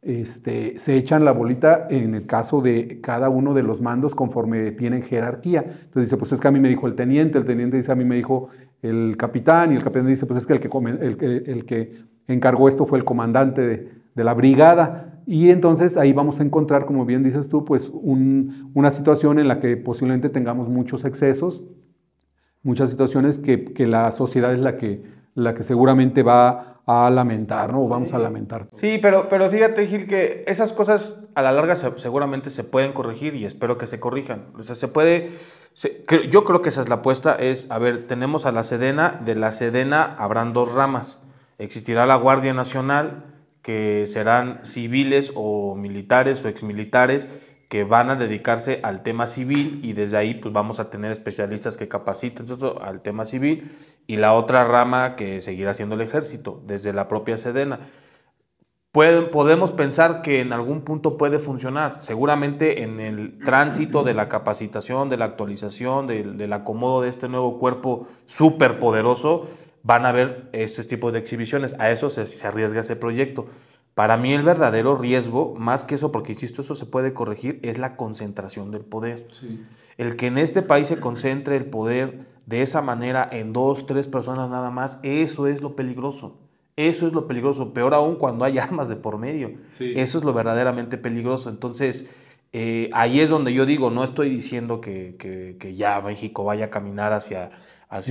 se echan la bolita en el caso de cada uno de los mandos conforme tienen jerarquía. Entonces dice, pues es que a mí me dijo el teniente dice, a mí me dijo el capitán, y el capitán dice, pues es que el que encargó esto fue el comandante de la brigada. Y entonces ahí vamos a encontrar, como bien dices tú, pues una situación en la que posiblemente tengamos muchos excesos, muchas situaciones que la sociedad es la que seguramente va a lamentar, ¿no? O vamos a lamentar. Sí, pero fíjate, Gil, que esas cosas a la larga seguramente se pueden corregir y espero que se corrijan. O sea, yo creo que esa es la apuesta, a ver, tenemos a la Sedena, de la Sedena habrán dos ramas. Existirá la Guardia Nacional, que serán civiles o militares o exmilitares que van a dedicarse al tema civil y desde ahí pues vamos a tener especialistas que capaciten al tema civil, y la otra rama que seguirá siendo el ejército, desde la propia Sedena. Podemos pensar que en algún punto puede funcionar, seguramente en el tránsito de la capacitación, de la actualización, del acomodo de este nuevo cuerpo súper poderoso, van a haber estos tipos de exhibiciones, a eso se arriesga ese proyecto. Para mí el verdadero riesgo, más que eso, porque insisto, eso se puede corregir, es la concentración del poder. Sí. El que en este país se concentre el poder de esa manera en 2, 3 personas nada más, eso es lo peligroso. Eso es lo peligroso, peor aún cuando hay armas de por medio. Sí. Eso es lo verdaderamente peligroso. Entonces, ahí es donde yo digo, no estoy diciendo que ya México vaya a caminar hacia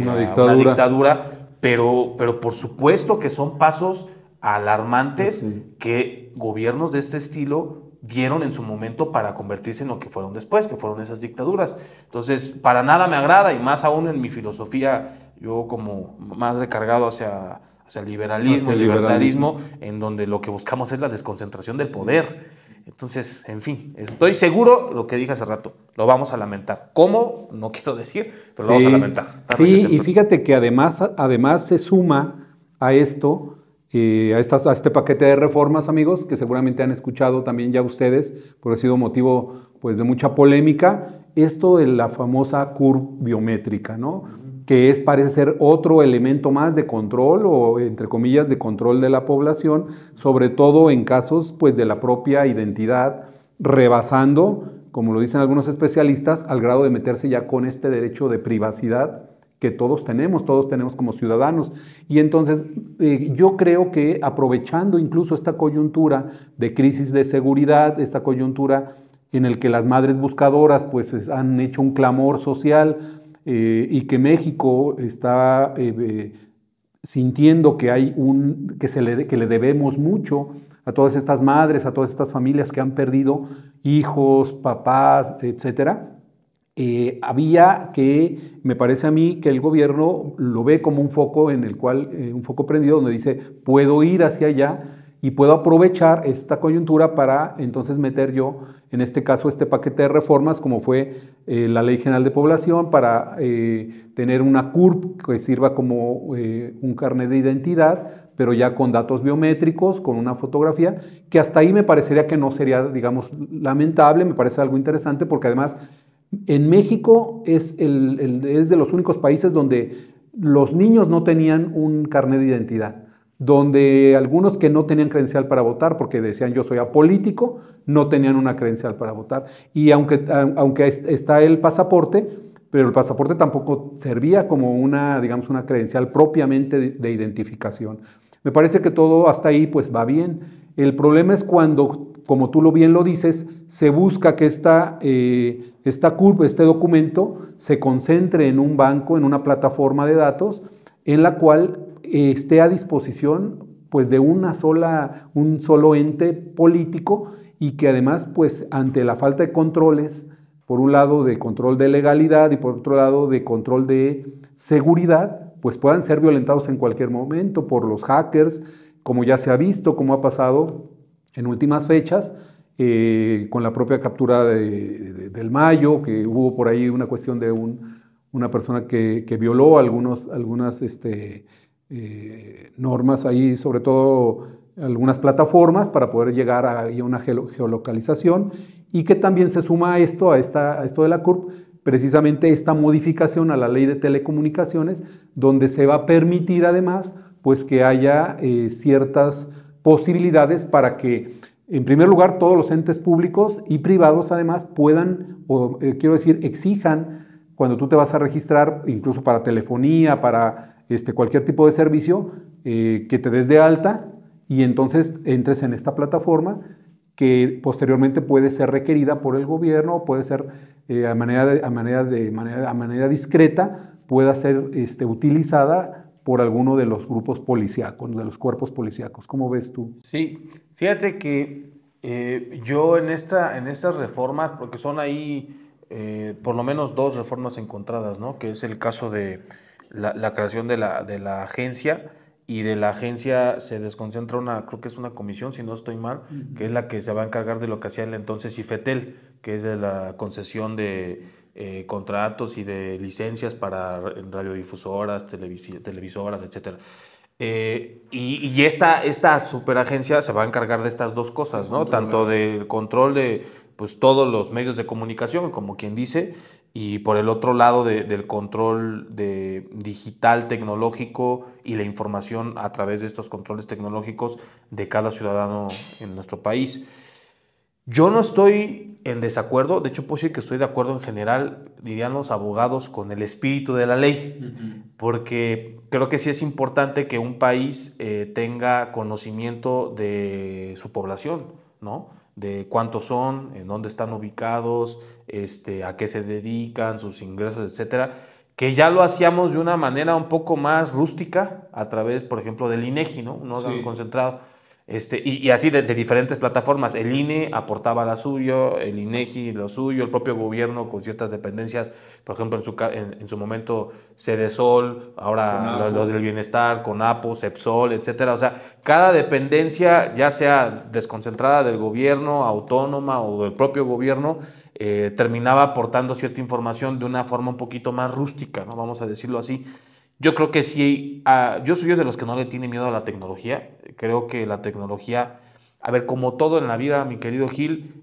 una dictadura, pero por supuesto que son pasos alarmantes, sí, que gobiernos de este estilo dieron en su momento para convertirse en lo que fueron después, que fueron esas dictaduras. Entonces, para nada me agrada, y más aún en mi filosofía, yo como más recargado hacia el liberalismo, el libertarismo, en donde lo que buscamos es la desconcentración del poder. Entonces, en fin, estoy seguro, lo que dije hace rato, lo vamos a lamentar. ¿Cómo? No quiero decir, pero sí, lo vamos a lamentar. Sí, y fíjate que además se suma a esto, a este paquete de reformas, amigos, que seguramente han escuchado también ya ustedes, porque ha sido motivo pues, de mucha polémica, esto de la famosa curva biométrica, ¿no? Que parece ser otro elemento más de control, o entre comillas, de control de la población, sobre todo en casos pues, de la propia identidad, rebasando, como lo dicen algunos especialistas, al grado de meterse ya con este derecho de privacidad que todos tenemos como ciudadanos. Y entonces yo creo que aprovechando incluso esta coyuntura de crisis de seguridad, esta coyuntura en el que las madres buscadoras pues han hecho un clamor social, y que México está sintiendo que que le debemos mucho a todas estas madres, a todas estas familias que han perdido hijos, papás, etcétera. Me parece a mí que el gobierno lo ve como un foco en el cual, un foco prendido donde dice, puedo ir hacia allá y puedo aprovechar esta coyuntura para entonces meter yo, en este caso, este paquete de reformas, como fue la Ley General de Población, para tener una CURP que sirva como un carnet de identidad, pero ya con datos biométricos, con una fotografía, que hasta ahí me parecería que no sería, digamos, lamentable, me parece algo interesante, porque además en México es de los únicos países donde los niños no tenían un carnet de identidad, donde algunos que no tenían credencial para votar, porque decían yo soy apolítico, no tenían una credencial para votar. Y aunque está el pasaporte, pero el pasaporte tampoco servía como una, digamos, una credencial propiamente de identificación. Me parece que todo hasta ahí pues va bien. El problema es cuando, como tú bien lo dices, se busca que esta curva, este documento, se concentre en un banco, en una plataforma de datos, en la cual esté a disposición pues, de un solo ente político y que además, pues, ante la falta de controles, por un lado de control de legalidad y por otro lado de control de seguridad, pues puedan ser violentados en cualquier momento por los hackers, como ya se ha visto, como ha pasado en últimas fechas, con la propia captura del Mayo, que hubo por ahí una cuestión de una persona que violó algunas normas ahí, sobre todo algunas plataformas para poder llegar a una geolocalización, y que también se suma a esto de la CURP, precisamente esta modificación a la ley de telecomunicaciones, donde se va a permitir además pues que haya ciertas posibilidades para que, en primer lugar, todos los entes públicos y privados además puedan, quiero decir, exijan, cuando tú te vas a registrar, incluso para telefonía, para cualquier tipo de servicio, que te des de alta y entonces entres en esta plataforma que posteriormente puede ser requerida por el gobierno, puede ser a manera discreta, pueda ser utilizada por alguno de los grupos policíacos, de los cuerpos policíacos. ¿Cómo ves tú? Sí, fíjate que yo en estas reformas, porque son ahí por lo menos dos reformas encontradas, ¿no? Que es el caso de la creación de la agencia, y de la agencia se desconcentra creo que es una comisión, si no estoy mal, que es la que se va a encargar de lo que hacía el entonces IFETEL, que es de la concesión de contratos y de licencias para radiodifusoras, televisoras, etc. Y esta superagencia se va a encargar de estas dos cosas, ¿no? Tanto del control de pues, todos los medios de comunicación, como quien dice, y por el otro lado del control digital, tecnológico, y la información a través de estos controles tecnológicos de cada ciudadano en nuestro país. Yo no estoy en desacuerdo, de hecho puedo decir que estoy de acuerdo en general, dirían los abogados, con el espíritu de la ley, porque creo que sí es importante que un país tenga conocimiento de su población, ¿no? De cuántos son, en dónde están ubicados, a qué se dedican, sus ingresos, etcétera, que ya lo hacíamos de una manera un poco más rústica a través, por ejemplo, del INEGI, ¿no? Un órgano concentrado. Y así de diferentes plataformas. El INE aportaba la suyo, el INEGI lo suyo, el propio gobierno con ciertas dependencias, por ejemplo, en su momento Cedesol, ahora los del bienestar, CONAPO, CEPSOL, etcétera. O sea, cada dependencia, ya sea desconcentrada del gobierno, autónoma o del propio gobierno, terminaba aportando cierta información de una forma un poquito más rústica, ¿no? Vamos a decirlo así. Yo creo que sí, yo soy de los que no le tiene miedo a la tecnología. Creo que la tecnología, a ver, como todo en la vida, mi querido Gil,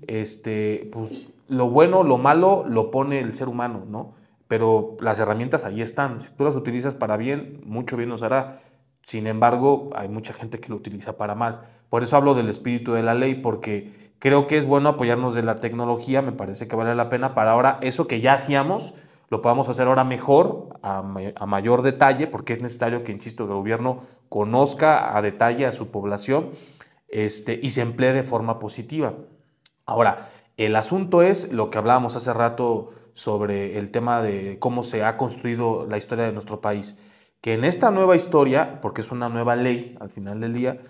pues lo bueno, lo malo lo pone el ser humano, ¿no? Pero las herramientas ahí están. Si tú las utilizas para bien, mucho bien nos hará. Sin embargo, hay mucha gente que lo utiliza para mal. Por eso hablo del espíritu de la ley, porque creo que es bueno apoyarnos de la tecnología. Me parece que vale la pena para ahora eso que ya hacíamos, lo podamos hacer ahora mejor, a mayor detalle, porque es necesario que, insisto, el gobierno conozca a detalle a su población y se emplee de forma positiva. Ahora, el asunto es lo que hablábamos hace rato sobre el tema de cómo se ha construido la historia de nuestro país. Que en esta nueva historia, porque es una nueva ley al final del día,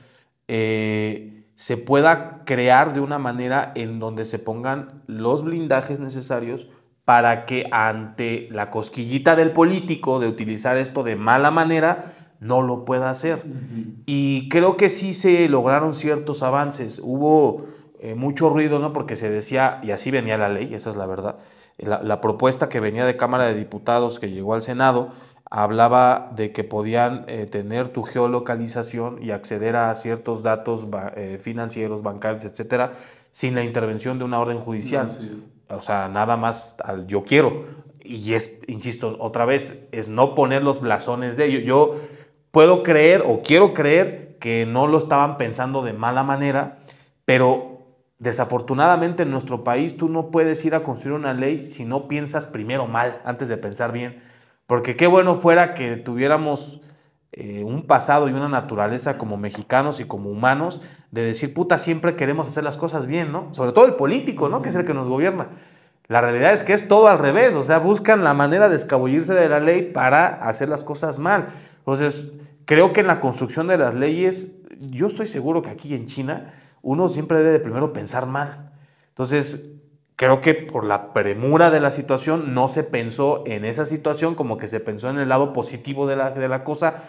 se pueda crear de una manera en donde se pongan los blindajes necesarios para que ante la cosquillita del político de utilizar esto de mala manera, no lo pueda hacer. Y creo que sí se lograron ciertos avances. Hubo mucho ruido, ¿no? Porque se decía, y así venía la ley, esa es la verdad, la propuesta que venía de Cámara de Diputados, que llegó al Senado, hablaba de que podían tener tu geolocalización y acceder a ciertos datos financieros, bancarios, etcétera, sin la intervención de una orden judicial. O sea, nada más al yo quiero. Y insisto, otra vez, es no poner los blasones de ello. Yo puedo creer o quiero creer que no lo estaban pensando de mala manera, pero desafortunadamente en nuestro país tú no puedes ir a construir una ley si no piensas primero mal, antes de pensar bien. Porque qué bueno fuera que tuviéramos un pasado y una naturaleza como mexicanos y como humanos de decir, puta, siempre queremos hacer las cosas bien, ¿no? Sobre todo el político, ¿no? Que es el que nos gobierna. La realidad es que es todo al revés, o sea, buscan la manera de escabullirse de la ley para hacer las cosas mal. Entonces, creo que en la construcción de las leyes, yo estoy seguro que aquí en China uno siempre debe de primero pensar mal. Entonces, creo que por la premura de la situación no se pensó en esa situación como que se pensó en el lado positivo de la cosa.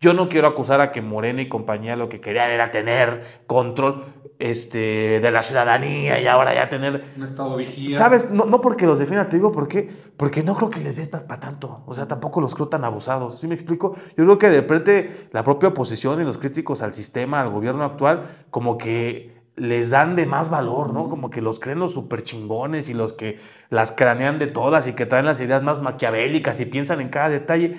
Yo no quiero acusar a que Morena y compañía lo que querían era tener control de la ciudadanía y ahora ya tener... Un estado vigía. ¿Sabes? No porque los defienda, te digo por qué. Porque no creo que les dé para tanto. O sea, tampoco los creo tan abusados. ¿Sí me explico? Yo creo que de repente la propia oposición y los críticos al sistema, al gobierno actual, como que les dan de más valor, ¿no? Como que los creen los súper chingones y los que las cranean de todas y que traen las ideas más maquiavélicas y piensan en cada detalle.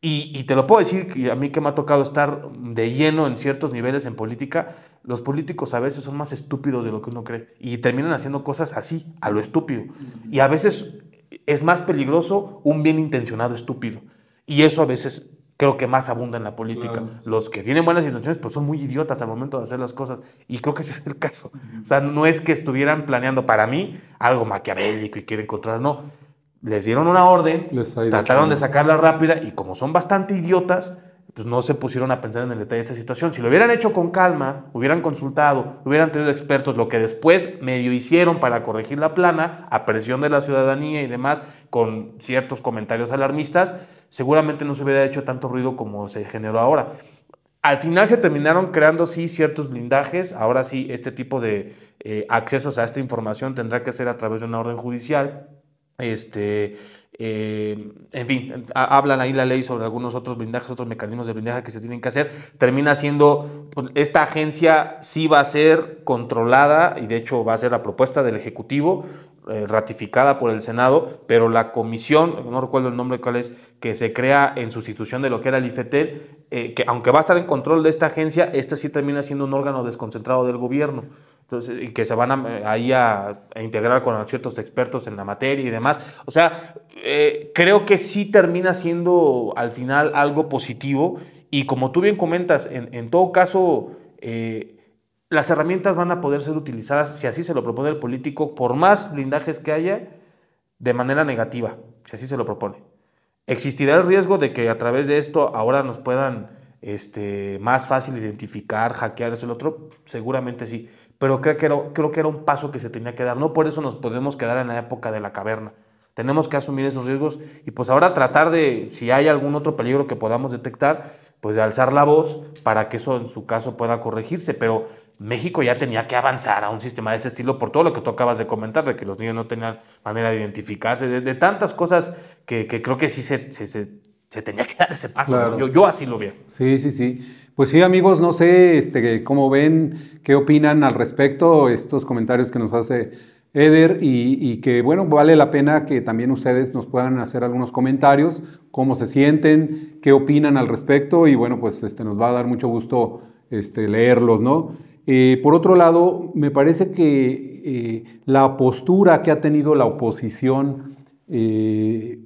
Y te lo puedo decir, que a mí que me ha tocado estar de lleno en ciertos niveles en política, los políticos a veces son más estúpidos de lo que uno cree y terminan haciendo cosas así, a lo estúpido. Y a veces es más peligroso un bien intencionado estúpido. Y eso a veces creo que más abunda en la política. Claro. Los que tienen buenas intenciones pues son muy idiotas al momento de hacer las cosas. Y creo que ese es el caso. O sea, no es que estuvieran planeando para mí algo maquiavélico y quieren controlar, no. Les dieron una orden, trataron de sacarla rápida y como son bastante idiotas, pues no se pusieron a pensar en el detalle de esta situación. Si lo hubieran hecho con calma, hubieran consultado, hubieran tenido expertos, lo que después medio hicieron para corregir la plana, a presión de la ciudadanía y demás, con ciertos comentarios alarmistas, seguramente no se hubiera hecho tanto ruido como se generó ahora. Al final se terminaron creando sí ciertos blindajes, ahora sí este tipo de accesos a esta información tendrá que ser a través de una orden judicial. En fin, hablan ahí la ley sobre algunos otros blindajes, otros mecanismos de blindaje que se tienen que hacer. Termina siendo, pues, esta agencia sí va a ser controlada y de hecho va a ser la propuesta del Ejecutivo, ratificada por el Senado, pero la comisión, no recuerdo el nombre cuál es, que se crea en sustitución de lo que era el IFETEL, que aunque va a estar en control de esta agencia, esta sí termina siendo un órgano desconcentrado del gobierno. Entonces, y que se van ahí a integrar con ciertos expertos en la materia y demás. O sea, creo que sí termina siendo al final algo positivo y como tú bien comentas, en todo caso, las herramientas van a poder ser utilizadas, si así se lo propone el político, por más blindajes que haya, de manera negativa, si así se lo propone. ¿Existirá el riesgo de que a través de esto ahora nos puedan más fácil identificar, hackear eso y lo otro? Seguramente sí. Pero creo que era un paso que se tenía que dar. No por eso nos podemos quedar en la época de la caverna. Tenemos que asumir esos riesgos y pues ahora tratar de, si hay algún otro peligro que podamos detectar, pues de alzar la voz para que eso en su caso pueda corregirse. Pero México ya tenía que avanzar a un sistema de ese estilo por todo lo que tú acabas de comentar, de que los niños no tenían manera de identificarse, de tantas cosas que creo que sí se tenía que dar ese paso. Claro. ¿No? Yo así lo veo. Sí. Pues sí, amigos, no sé cómo ven, qué opinan al respecto, estos comentarios que nos hace Eder y que, bueno, vale la pena que también ustedes nos puedan hacer algunos comentarios, cómo se sienten, qué opinan al respecto y, bueno, pues nos va a dar mucho gusto leerlos, ¿no? Por otro lado, me parece que la postura que ha tenido la oposición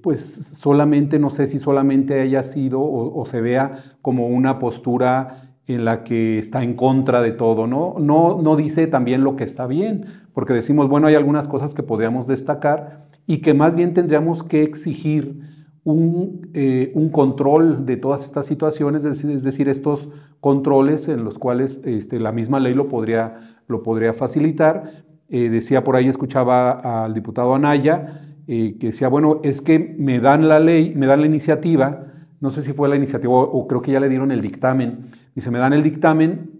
pues solamente, no sé si solamente haya sido o se vea como una postura en la que está en contra de todo, ¿no? No dice también lo que está bien, porque decimos, bueno, hay algunas cosas que podríamos destacar y que más bien tendríamos que exigir un control de todas estas situaciones, es decir, estos controles en los cuales la misma ley lo podría facilitar. Decía por ahí, escuchaba al diputado Anaya, que decía, bueno, es que me dan la ley, me dan la iniciativa, no sé si fue la iniciativa o creo que ya le dieron el dictamen. Dice, me dan el dictamen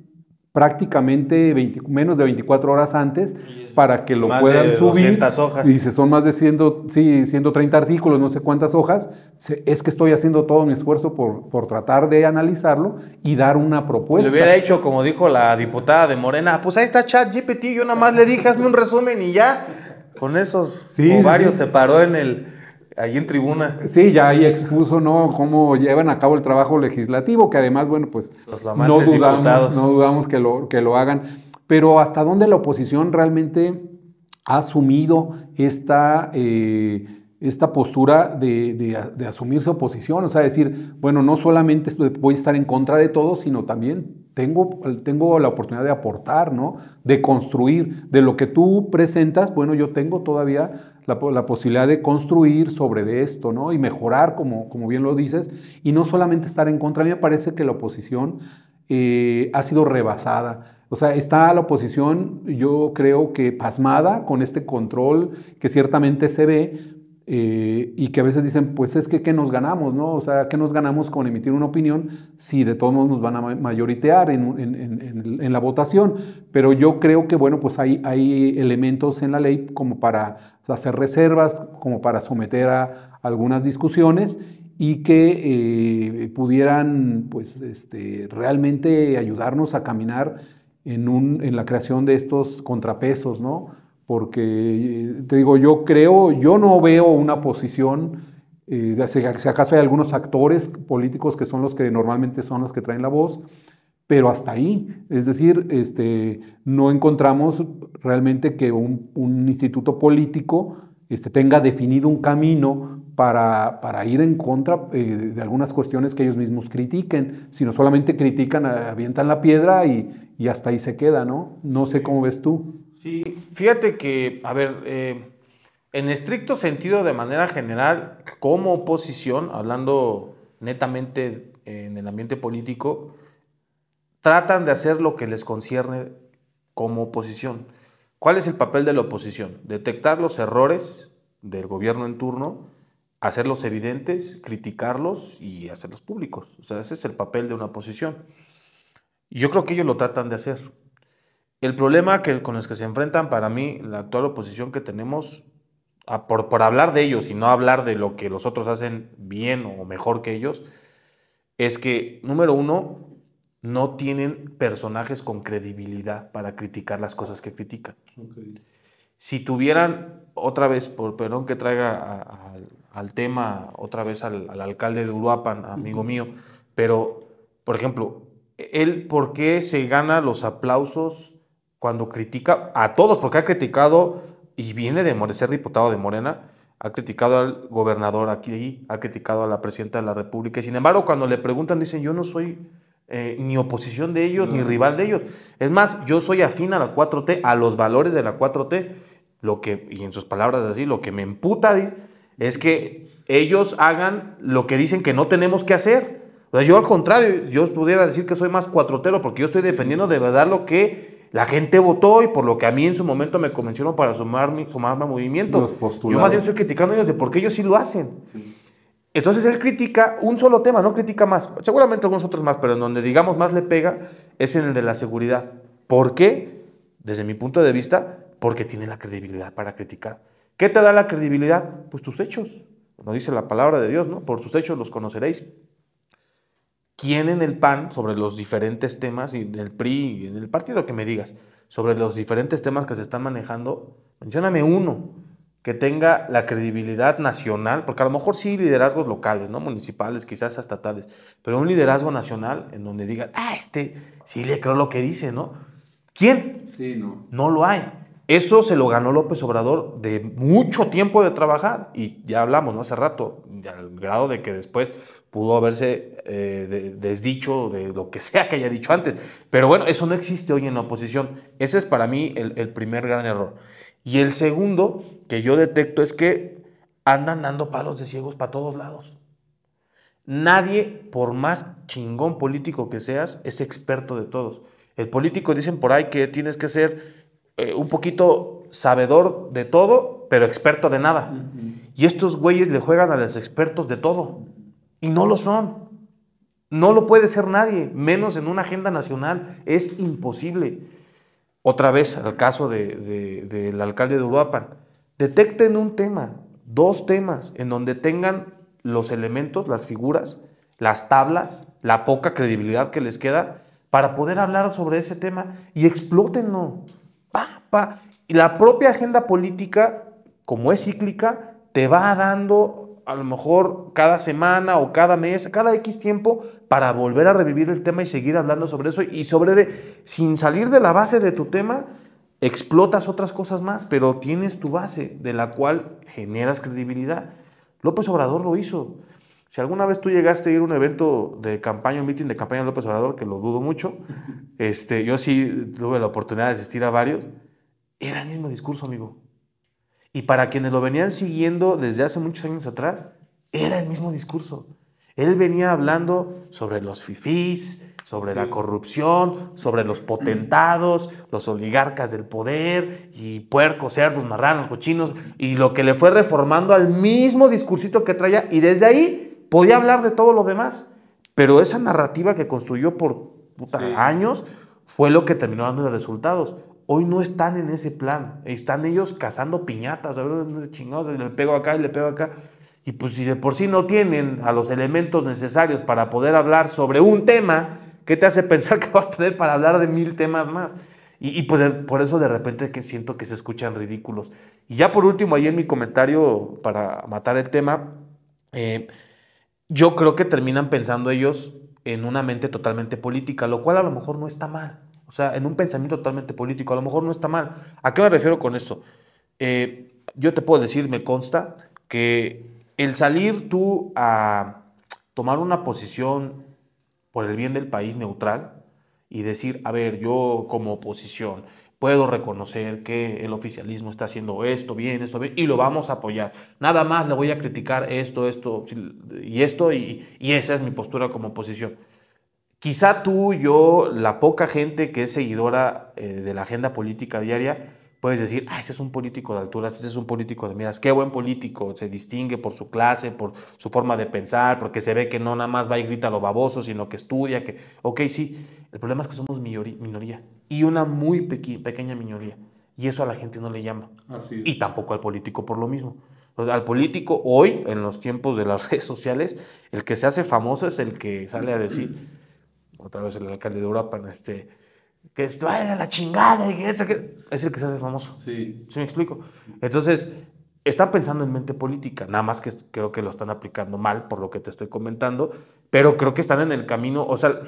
prácticamente menos de 24 horas antes para que lo puedan subir. 200 hojas. Y dice, son más de 130 artículos, no sé cuántas hojas. Es que estoy haciendo todo mi esfuerzo por tratar de analizarlo y dar una propuesta. Le hubiera hecho, como dijo la diputada de Morena, pues ahí está ChatGPT, yo nada más le dije, hazme un resumen y ya. Con esos ovarios se paró allí en tribuna. Sí, ya ahí expuso, ¿no?, cómo llevan a cabo el trabajo legislativo, que además, bueno, pues no dudamos que lo hagan. Pero ¿hasta dónde la oposición realmente ha asumido esta postura de asumirse oposición? O sea, decir, bueno, no solamente voy a estar en contra de todo, sino también tengo la oportunidad de aportar, ¿no?, de construir. De lo que tú presentas, bueno, yo tengo todavía la posibilidad de construir sobre esto, ¿no?, y mejorar, como bien lo dices, y no solamente estar en contra. A mí me parece que la oposición ha sido rebasada. O sea, está la oposición, yo creo que pasmada con este control que ciertamente se ve, y que a veces dicen, pues es que ¿qué nos ganamos, no? O sea, ¿qué nos ganamos con emitir una opinión si de todos modos nos van a mayoritear en la votación? Pero yo creo que, bueno, pues hay elementos en la ley como para hacer reservas, como para someter a algunas discusiones y que pudieran, pues, realmente ayudarnos a caminar en la creación de estos contrapesos, ¿no? Porque, te digo, yo no veo una posición, si acaso hay algunos actores políticos que son los que normalmente son los que traen la voz, pero hasta ahí. Es decir, no encontramos realmente que un instituto político tenga definido un camino para ir en contra de algunas cuestiones que ellos mismos critiquen, sino solamente critican, avientan la piedra y hasta ahí se queda, ¿no? No sé cómo ves tú. Sí, fíjate que, a ver, en estricto sentido, de manera general, como oposición, hablando netamente en el ambiente político, tratan de hacer lo que les concierne como oposición. ¿Cuál es el papel de la oposición? Detectar los errores del gobierno en turno, hacerlos evidentes, criticarlos y hacerlos públicos. O sea, ese es el papel de una oposición. Y yo creo que ellos lo tratan de hacer. El problema con los que se enfrentan, para mí, la actual oposición que tenemos, por hablar de ellos y no hablar de lo que los otros hacen bien o mejor que ellos, es que, número uno, no tienen personajes con credibilidad para criticar las cosas que critican. Okay. Si tuvieran, otra vez, perdón que traiga al tema, otra vez al alcalde de Uruapan, amigo mío, pero, por ejemplo, él, ¿por qué se gana los aplausos cuando critica a todos? Porque ha criticado, y viene de ser diputado de Morena, ha criticado al gobernador aquí, ha criticado a la presidenta de la República, y sin embargo, cuando le preguntan, dicen, yo no soy ni oposición de ellos, ni rival de ellos. Es más, yo soy afín a la 4T, a los valores de la 4T. Y en sus palabras así, lo que me emputa es que ellos hagan lo que dicen que no tenemos que hacer. O sea, yo al contrario, yo pudiera decir que soy más cuatrotero porque yo estoy defendiendo de verdad lo que la gente votó y por lo que a mí en su momento me convencieron para sumarme a movimiento. Yo más bien estoy criticando a ellos de por qué ellos sí lo hacen. Sí. Entonces él critica un solo tema, no critica más. Seguramente algunos otros más, pero en donde digamos más le pega es en el de la seguridad. ¿Por qué? Desde mi punto de vista, porque tiene la credibilidad para criticar. ¿Qué te da la credibilidad? Pues tus hechos. Como dice la palabra de Dios, ¿no? Por sus hechos los conoceréis. ¿Quién en el PAN, sobre los diferentes temas, y del PRI, y en el partido que me digas, sobre los diferentes temas que se están manejando, mencióname uno que tenga la credibilidad nacional, porque a lo mejor sí liderazgos locales, ¿no? Municipales, quizás estatales, pero un liderazgo nacional en donde digan, sí le creo lo que dice, ¿no? ¿Quién? Sí, no. No lo hay. Eso se lo ganó López Obrador de mucho tiempo de trabajar, y ya hablamos, ¿no? Hace rato, al grado de que después pudo haberse desdicho de lo que sea que haya dicho antes. Pero bueno, eso no existe hoy en la oposición. Ese es para mí el primer gran error. Y el segundo que yo detecto es que andan dando palos de ciegos para todos lados. Nadie, por más chingón político que seas, es experto de todos. El político, dicen por ahí que tienes que ser un poquito sabedor de todo, pero experto de nada. Uh-huh. Y estos güeyes le juegan a los expertos de todo. Y no lo son. No lo puede ser nadie, menos en una agenda nacional. Es imposible. Otra vez, al caso del alcalde de Uruapan. Detecten un tema, 2 temas, en donde tengan los elementos, las figuras, las tablas, la poca credibilidad que les queda para poder hablar sobre ese tema y explótenlo. Y la propia agenda política, como es cíclica, te va dando a lo mejor cada semana o cada mes, cada X tiempo, para volver a revivir el tema y seguir hablando sobre eso y sin salir de la base de tu tema, explotas otras cosas más, pero tienes tu base de la cual generas credibilidad. López Obrador lo hizo. Si alguna vez tú llegaste a ir a un evento de campaña, un meeting de campaña de López Obrador, que lo dudo mucho, yo sí tuve la oportunidad de asistir a varios, era el mismo discurso, amigo. Y para quienes lo venían siguiendo desde hace muchos años atrás, era el mismo discurso. Él venía hablando sobre los fifís, sobre la corrupción, sobre los potentados, los oligarcas del poder, y puercos, cerdos, marranos, cochinos, y lo que le fue reformando al mismo discursito que traía, y desde ahí podía hablar de todo lo demás. Pero esa narrativa que construyó por años fue lo que terminó dando los resultados. Hoy no están en ese plan, están ellos cazando piñatas, a ver, chingados, le pego acá y le pego acá. Y pues si de por sí no tienen a los elementos necesarios para poder hablar sobre un tema, ¿qué te hace pensar que vas a tener para hablar de 1000 temas más? Y pues por eso de repente que siento que se escuchan ridículos. Y ya por último, ahí en mi comentario, para matar el tema, yo creo que terminan pensando ellos en una mente totalmente política, lo cual a lo mejor no está mal. O sea, en un pensamiento totalmente político, a lo mejor no está mal. ¿A qué me refiero con esto? Yo te puedo decir, me consta, que el salir tú a tomar una posición por el bien del país neutral y decir, a ver, yo como oposición puedo reconocer que el oficialismo está haciendo esto bien, y lo vamos a apoyar. Nada más le voy a criticar esto y esto, y esa es mi postura como oposición. Quizá tú, yo, la poca gente que es seguidora de la agenda política diaria, puedes decir, ese es un político de alturas, ese es un político de miras, qué buen político, se distingue por su clase, por su forma de pensar, porque se ve que no nada más va y grita lo baboso, sino que estudia, ok, sí, el problema es que somos minoría, y una muy pequeña minoría, y eso a la gente no le llama, y tampoco al político por lo mismo. Entonces, al político hoy, en los tiempos de las redes sociales, el que se hace famoso es el que sale a decir, otra vez el alcalde de Uruapan, que vaya a la chingada, es el que se hace famoso. Sí. ¿Sí me explico? Entonces, están pensando en mente política, nada más que creo que lo están aplicando mal por lo que te estoy comentando, pero creo que están en el camino, o sea,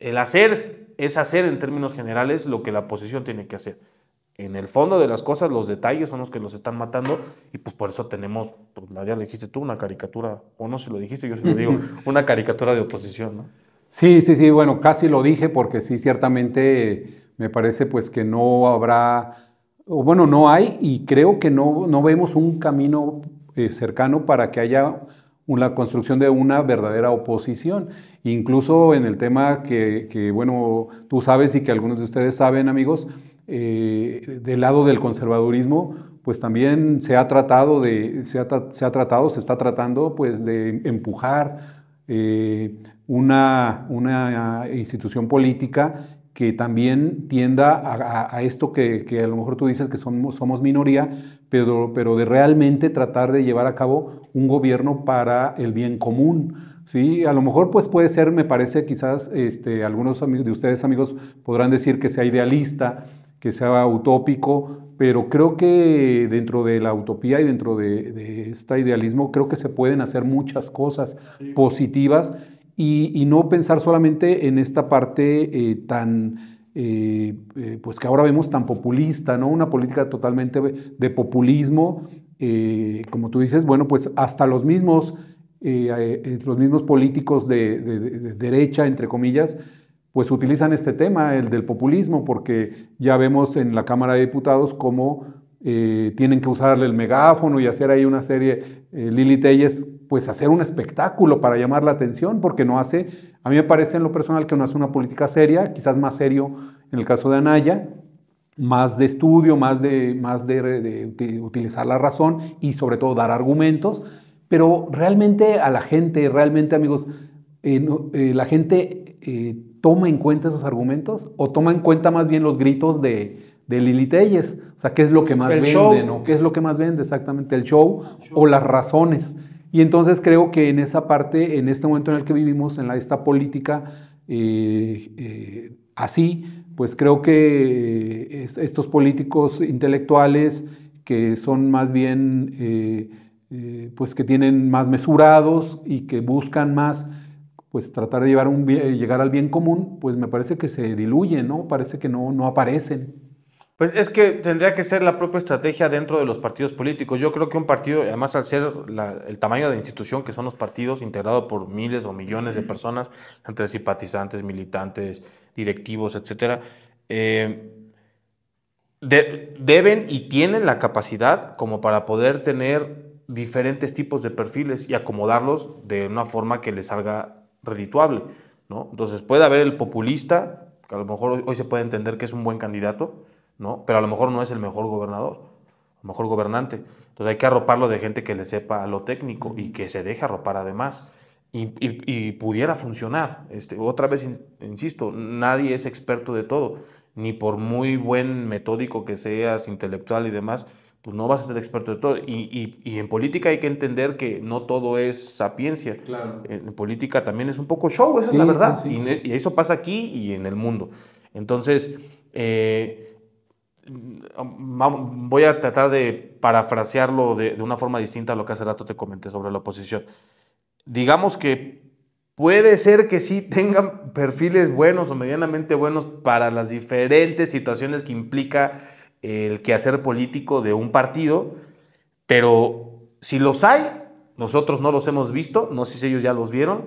el hacer es hacer en términos generales lo que la oposición tiene que hacer. En el fondo de las cosas, los detalles son los que los están matando, y pues por eso tenemos, pues ya lo dijiste tú, una caricatura, o no se lo dijiste, yo se lo digo, una caricatura de oposición, ¿no? Sí, bueno, casi lo dije porque sí, ciertamente me parece pues que no habrá, o bueno, no hay, y creo que no vemos un camino cercano para que haya la construcción de una verdadera oposición. Incluso en el tema que, bueno, tú sabes y que algunos de ustedes saben, amigos, del lado del conservadurismo, pues también se está tratando pues de empujar una institución política que también tienda a esto que a lo mejor tú dices que somos minoría, pero de realmente tratar de llevar a cabo un gobierno para el bien común. Sí, a lo mejor pues puede ser, me parece, quizás algunos de ustedes, amigos, podrán decir que sea idealista, que sea utópico, pero creo que dentro de la utopía y dentro de este idealismo, creo que se pueden hacer muchas cosas positivas y no pensar solamente en esta parte pues que ahora vemos tan populista, ¿no? Una política totalmente de populismo, como tú dices, bueno, pues hasta los mismos políticos de derecha, entre comillas, pues utilizan este tema, el del populismo, porque ya vemos en la Cámara de Diputados cómo tienen que usarle el megáfono y hacer ahí una serie, Lili Telles, pues hacer un espectáculo para llamar la atención, porque a mí me parece en lo personal que no hace una política seria, quizás más serio en el caso de Anaya, más de estudio, más de utilizar la razón y sobre todo dar argumentos, pero realmente a la gente, realmente amigos, la gente toma en cuenta esos argumentos o toma en cuenta más bien los gritos de Lili Telles. O sea, ¿qué es lo que más vende, ¿no? ¿Qué es lo que más vende exactamente? ¿El show o las razones? Y entonces creo que en esa parte, en este momento en el que vivimos, en esta política así, pues creo que estos políticos intelectuales que son más bien, pues que tienen más mesurados y que buscan más, pues tratar de llegar al bien común, pues me parece que se diluyen, ¿no? Parece que no aparecen. Pues es que tendría que ser la propia estrategia dentro de los partidos políticos. Yo creo que un partido, además al ser el tamaño de institución que son los partidos, integrado por miles o millones de personas, entre simpatizantes, militantes, directivos, etcétera, deben y tienen la capacidad como para poder tener diferentes tipos de perfiles y acomodarlos de una forma que les salga redituable, ¿no? Entonces puede haber el populista, que a lo mejor hoy se puede entender que es un buen candidato, ¿no? Pero a lo mejor no es el mejor gobernador, el mejor gobernante. Entonces hay que arroparlo de gente que le sepa a lo técnico y que se deje arropar además. Y pudiera funcionar. Otra vez, insisto, nadie es experto de todo, ni por muy buen metódico que seas, intelectual y demás, pues no vas a ser experto de todo. Y en política hay que entender que no todo es sapiencia. Claro. En política también es un poco show, esa es la verdad. Sí. Y eso pasa aquí y en el mundo. Entonces, voy a tratar de parafrasearlo de una forma distinta a lo que hace rato te comenté sobre la oposición. Digamos que puede ser que sí tengan perfiles buenos o medianamente buenos para las diferentes situaciones que implica el quehacer político de un partido, pero si los hay, nosotros no los hemos visto, no sé si ellos ya los vieron,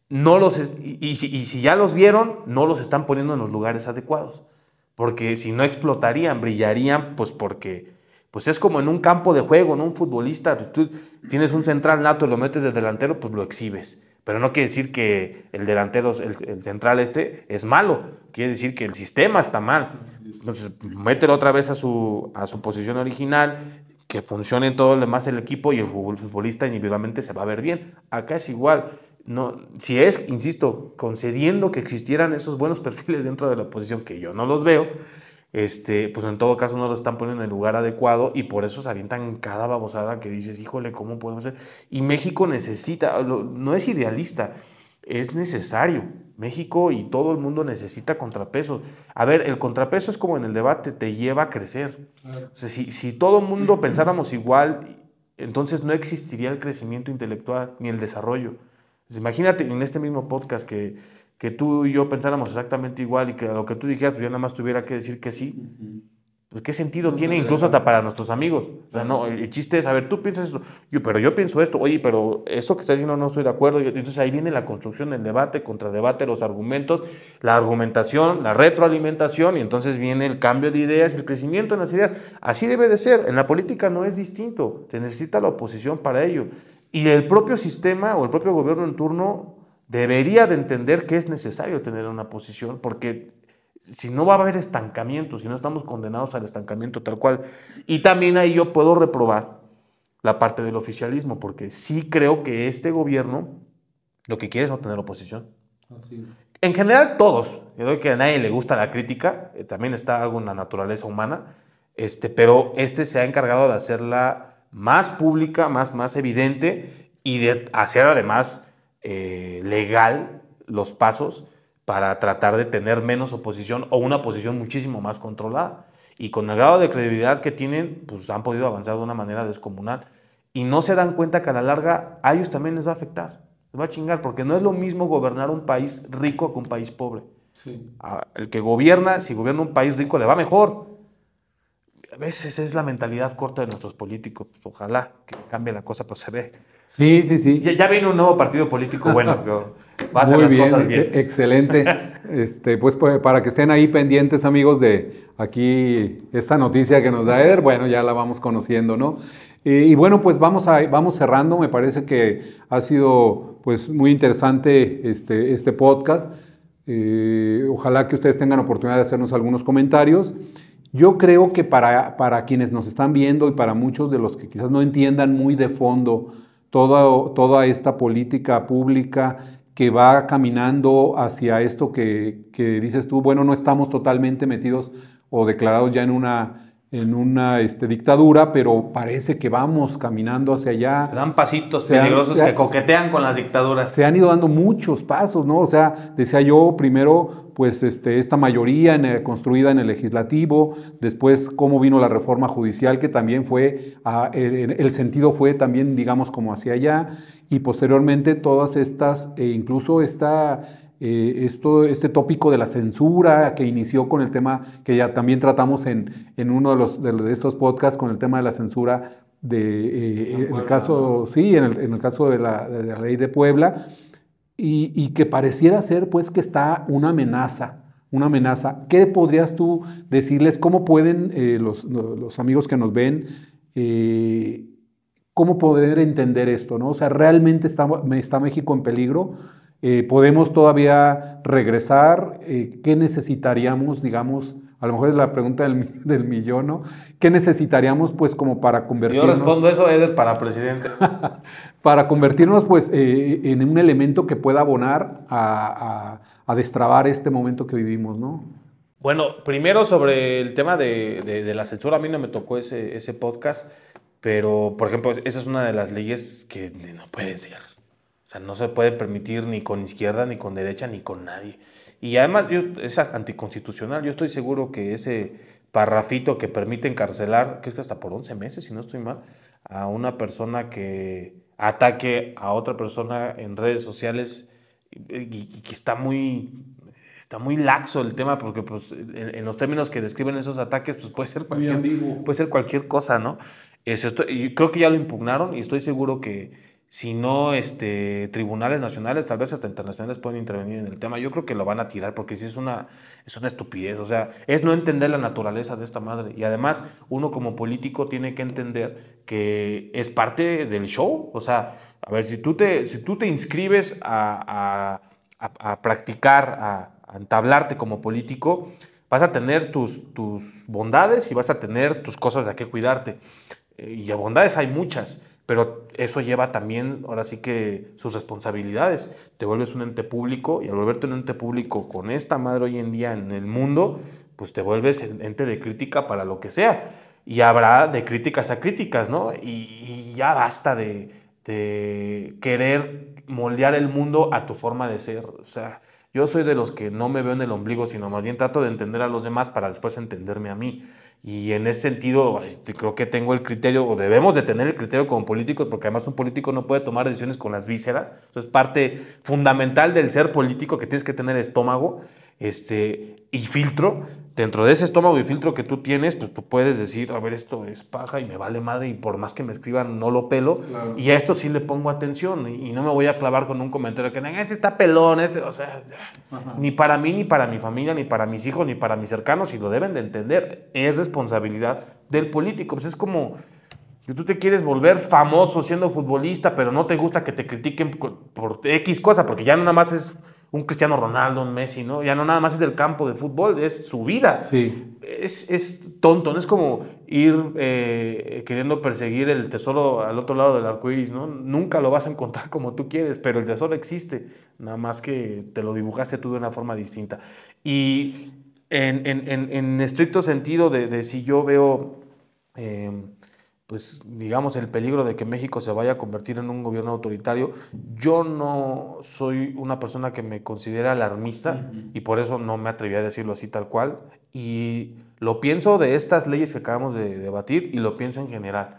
y si ya los vieron, no los están poniendo en los lugares adecuados. Porque si no explotarían, brillarían, pues porque pues es como en un campo de juego, ¿no? Un futbolista, pues tú tienes un central nato y lo metes de delantero, pues lo exhibes. Pero no quiere decir que el delantero, el central es malo. Quiere decir que el sistema está mal. Entonces, mételo otra vez a su posición original, que funcione todo lo demás el equipo y el futbolista individualmente se va a ver bien. Acá es igual. No, si es, insisto, concediendo que existieran esos buenos perfiles dentro de la oposición, que yo no los veo, pues en todo caso no lo están poniendo en el lugar adecuado y por eso se avientan cada babosada que dices, híjole, ¿cómo podemos hacer? Y México necesita, no es idealista, es necesario. México y todo el mundo necesita contrapesos. A ver, el contrapeso es como en el debate, te lleva a crecer. Claro. O sea, si todo el mundo pensáramos igual, entonces no existiría el crecimiento intelectual ni el desarrollo. Pues imagínate en este mismo podcast que tú y yo pensáramos exactamente igual y que a lo que tú dijeras, pues yo nada más tuviera que decir que sí. Pues ¿qué sentido tiene incluso hasta para nuestros amigos? O sea, no, el chiste es, a ver, tú piensas esto, pero yo pienso esto, oye, pero esto que estás diciendo no estoy de acuerdo. Entonces ahí viene la construcción del debate, contradebate, los argumentos, la argumentación, la retroalimentación, y entonces viene el cambio de ideas, el crecimiento en las ideas. Así debe de ser. En la política no es distinto. Se necesita la oposición para ello. Y el propio sistema o el propio gobierno en turno debería de entender que es necesario tener una posición, porque si no va a haber estancamiento, si no estamos condenados al estancamiento tal cual. Y también ahí yo puedo reprobar la parte del oficialismo, porque sí creo que este gobierno lo que quiere es no tener oposición. Así. En general todos, yo creo que a nadie le gusta la crítica, también está algo en la naturaleza humana, pero se ha encargado de hacerla más pública, más evidente y de hacer además legal los pasos para tratar de tener menos oposición o una oposición muchísimo más controlada. Y con el grado de credibilidad que tienen, pues han podido avanzar de una manera descomunal. Y no se dan cuenta que a la larga a ellos también les va a afectar, les va a chingar, porque no es lo mismo gobernar un país rico que un país pobre. Sí. El que gobierna, si gobierna un país rico, le va mejor. A veces es la mentalidad corta de nuestros políticos. Pues ojalá que cambie la cosa, pero se ve. Sí, sí, sí. Ya viene un nuevo partido político bueno, pero va a hacer las cosas bien. Excelente. Pues para que estén ahí pendientes, amigos, de aquí esta noticia que nos da Eder, bueno, ya la vamos conociendo, ¿no? Y bueno, pues vamos cerrando. Me parece que ha sido pues muy interesante este podcast. Ojalá que ustedes tengan oportunidad de hacernos algunos comentarios. Yo creo que para quienes nos están viendo y para muchos de los que quizás no entiendan muy de fondo toda esta política pública que va caminando hacia esto que dices tú, bueno, no estamos totalmente metidos o declarados ya en una dictadura, pero parece que vamos caminando hacia allá. Dan pasitos peligrosos que coquetean con las dictaduras. Se han ido dando muchos pasos, ¿no? O sea, decía yo, primero, pues esta mayoría construida en el legislativo, después cómo vino la reforma judicial, que también fue, el sentido fue también, digamos, como hacia allá, y posteriormente todas estas, incluso este tópico de la censura que inició con el tema que ya también tratamos en uno de estos podcasts, con el tema de la censura en el caso, sí, en el caso de la ley de Puebla, y que pareciera ser pues que está una amenaza. ¿Qué podrías tú decirles? ¿Cómo pueden los amigos que nos ven, cómo poder entender esto, ¿no? O sea, ¿realmente está México en peligro? ¿Podemos todavía regresar? ¿Qué necesitaríamos, digamos? A lo mejor es la pregunta del millón, ¿no? ¿Qué necesitaríamos, pues, como para convertirnos? Yo respondo eso, Eder, para presidente. Para convertirnos, pues, en un elemento que pueda abonar a destrabar este momento que vivimos, ¿no? Bueno, primero sobre el tema de la censura, a mí no me tocó ese podcast, pero, por ejemplo, esa es una de las leyes que no pueden ser. O sea, no se puede permitir ni con izquierda, ni con derecha, ni con nadie. Y además es anticonstitucional. Yo estoy seguro que ese parrafito que permite encarcelar, creo que hasta por 11 meses, si no estoy mal, a una persona que ataque a otra persona en redes sociales y que está muy laxo el tema, porque pues, en los términos que describen esos ataques pues puede ser cualquier cosa, ¿no? Y creo que ya lo impugnaron y estoy seguro que si no, tribunales nacionales, tal vez hasta internacionales pueden intervenir en el tema. Yo creo que lo van a tirar porque sí es una estupidez. O sea, es no entender la naturaleza de esta madre. Y además, uno como político tiene que entender que es parte del show. O sea, a ver, si tú te inscribes a practicar, a entablarte como político, vas a tener tus bondades y vas a tener tus cosas de qué cuidarte. Y bondades hay muchas. Pero eso lleva también, ahora sí que sus responsabilidades. Te vuelves un ente público y al volverte un ente público con esta madre hoy en día en el mundo, pues te vuelves ente de crítica para lo que sea. Y habrá de críticas a críticas, ¿no? Y ya basta de querer moldear el mundo a tu forma de ser. O sea, yo soy de los que no me veo en el ombligo, sino más bien trato de entender a los demás para después entenderme a mí. Y en ese sentido, creo que tengo el criterio, o debemos de tener el criterio como políticos, porque además un político no puede tomar decisiones con las vísceras. Eso es parte fundamental del ser político, que tienes que tener estómago y filtro. Dentro de ese estómago y filtro que tú tienes, pues tú puedes decir, a ver, esto es paja y me vale madre y por más que me escriban no lo pelo. Claro. Y a esto sí le pongo atención y no me voy a clavar con un comentario que este está pelón, o sea, ni para mí, ni para mi familia, ni para mis hijos, ni para mis cercanos, y lo deben de entender. Es responsabilidad del político. Pues es como que tú te quieres volver famoso siendo futbolista, pero no te gusta que te critiquen por X cosa, porque ya no nada más es un Cristiano Ronaldo, un Messi, ¿no? Ya no nada más es el campo de fútbol, es su vida. Sí. Es tonto, no es como ir queriendo perseguir el tesoro al otro lado del arco iris, ¿no? Nunca lo vas a encontrar como tú quieres, pero el tesoro existe, nada más que te lo dibujaste tú de una forma distinta. Y en estricto sentido de si yo veo, pues digamos, el peligro de que México se vaya a convertir en un gobierno autoritario, yo no soy una persona que me considera alarmista y por eso no me atreví a decirlo así tal cual, y lo pienso de estas leyes que acabamos de debatir y lo pienso en general.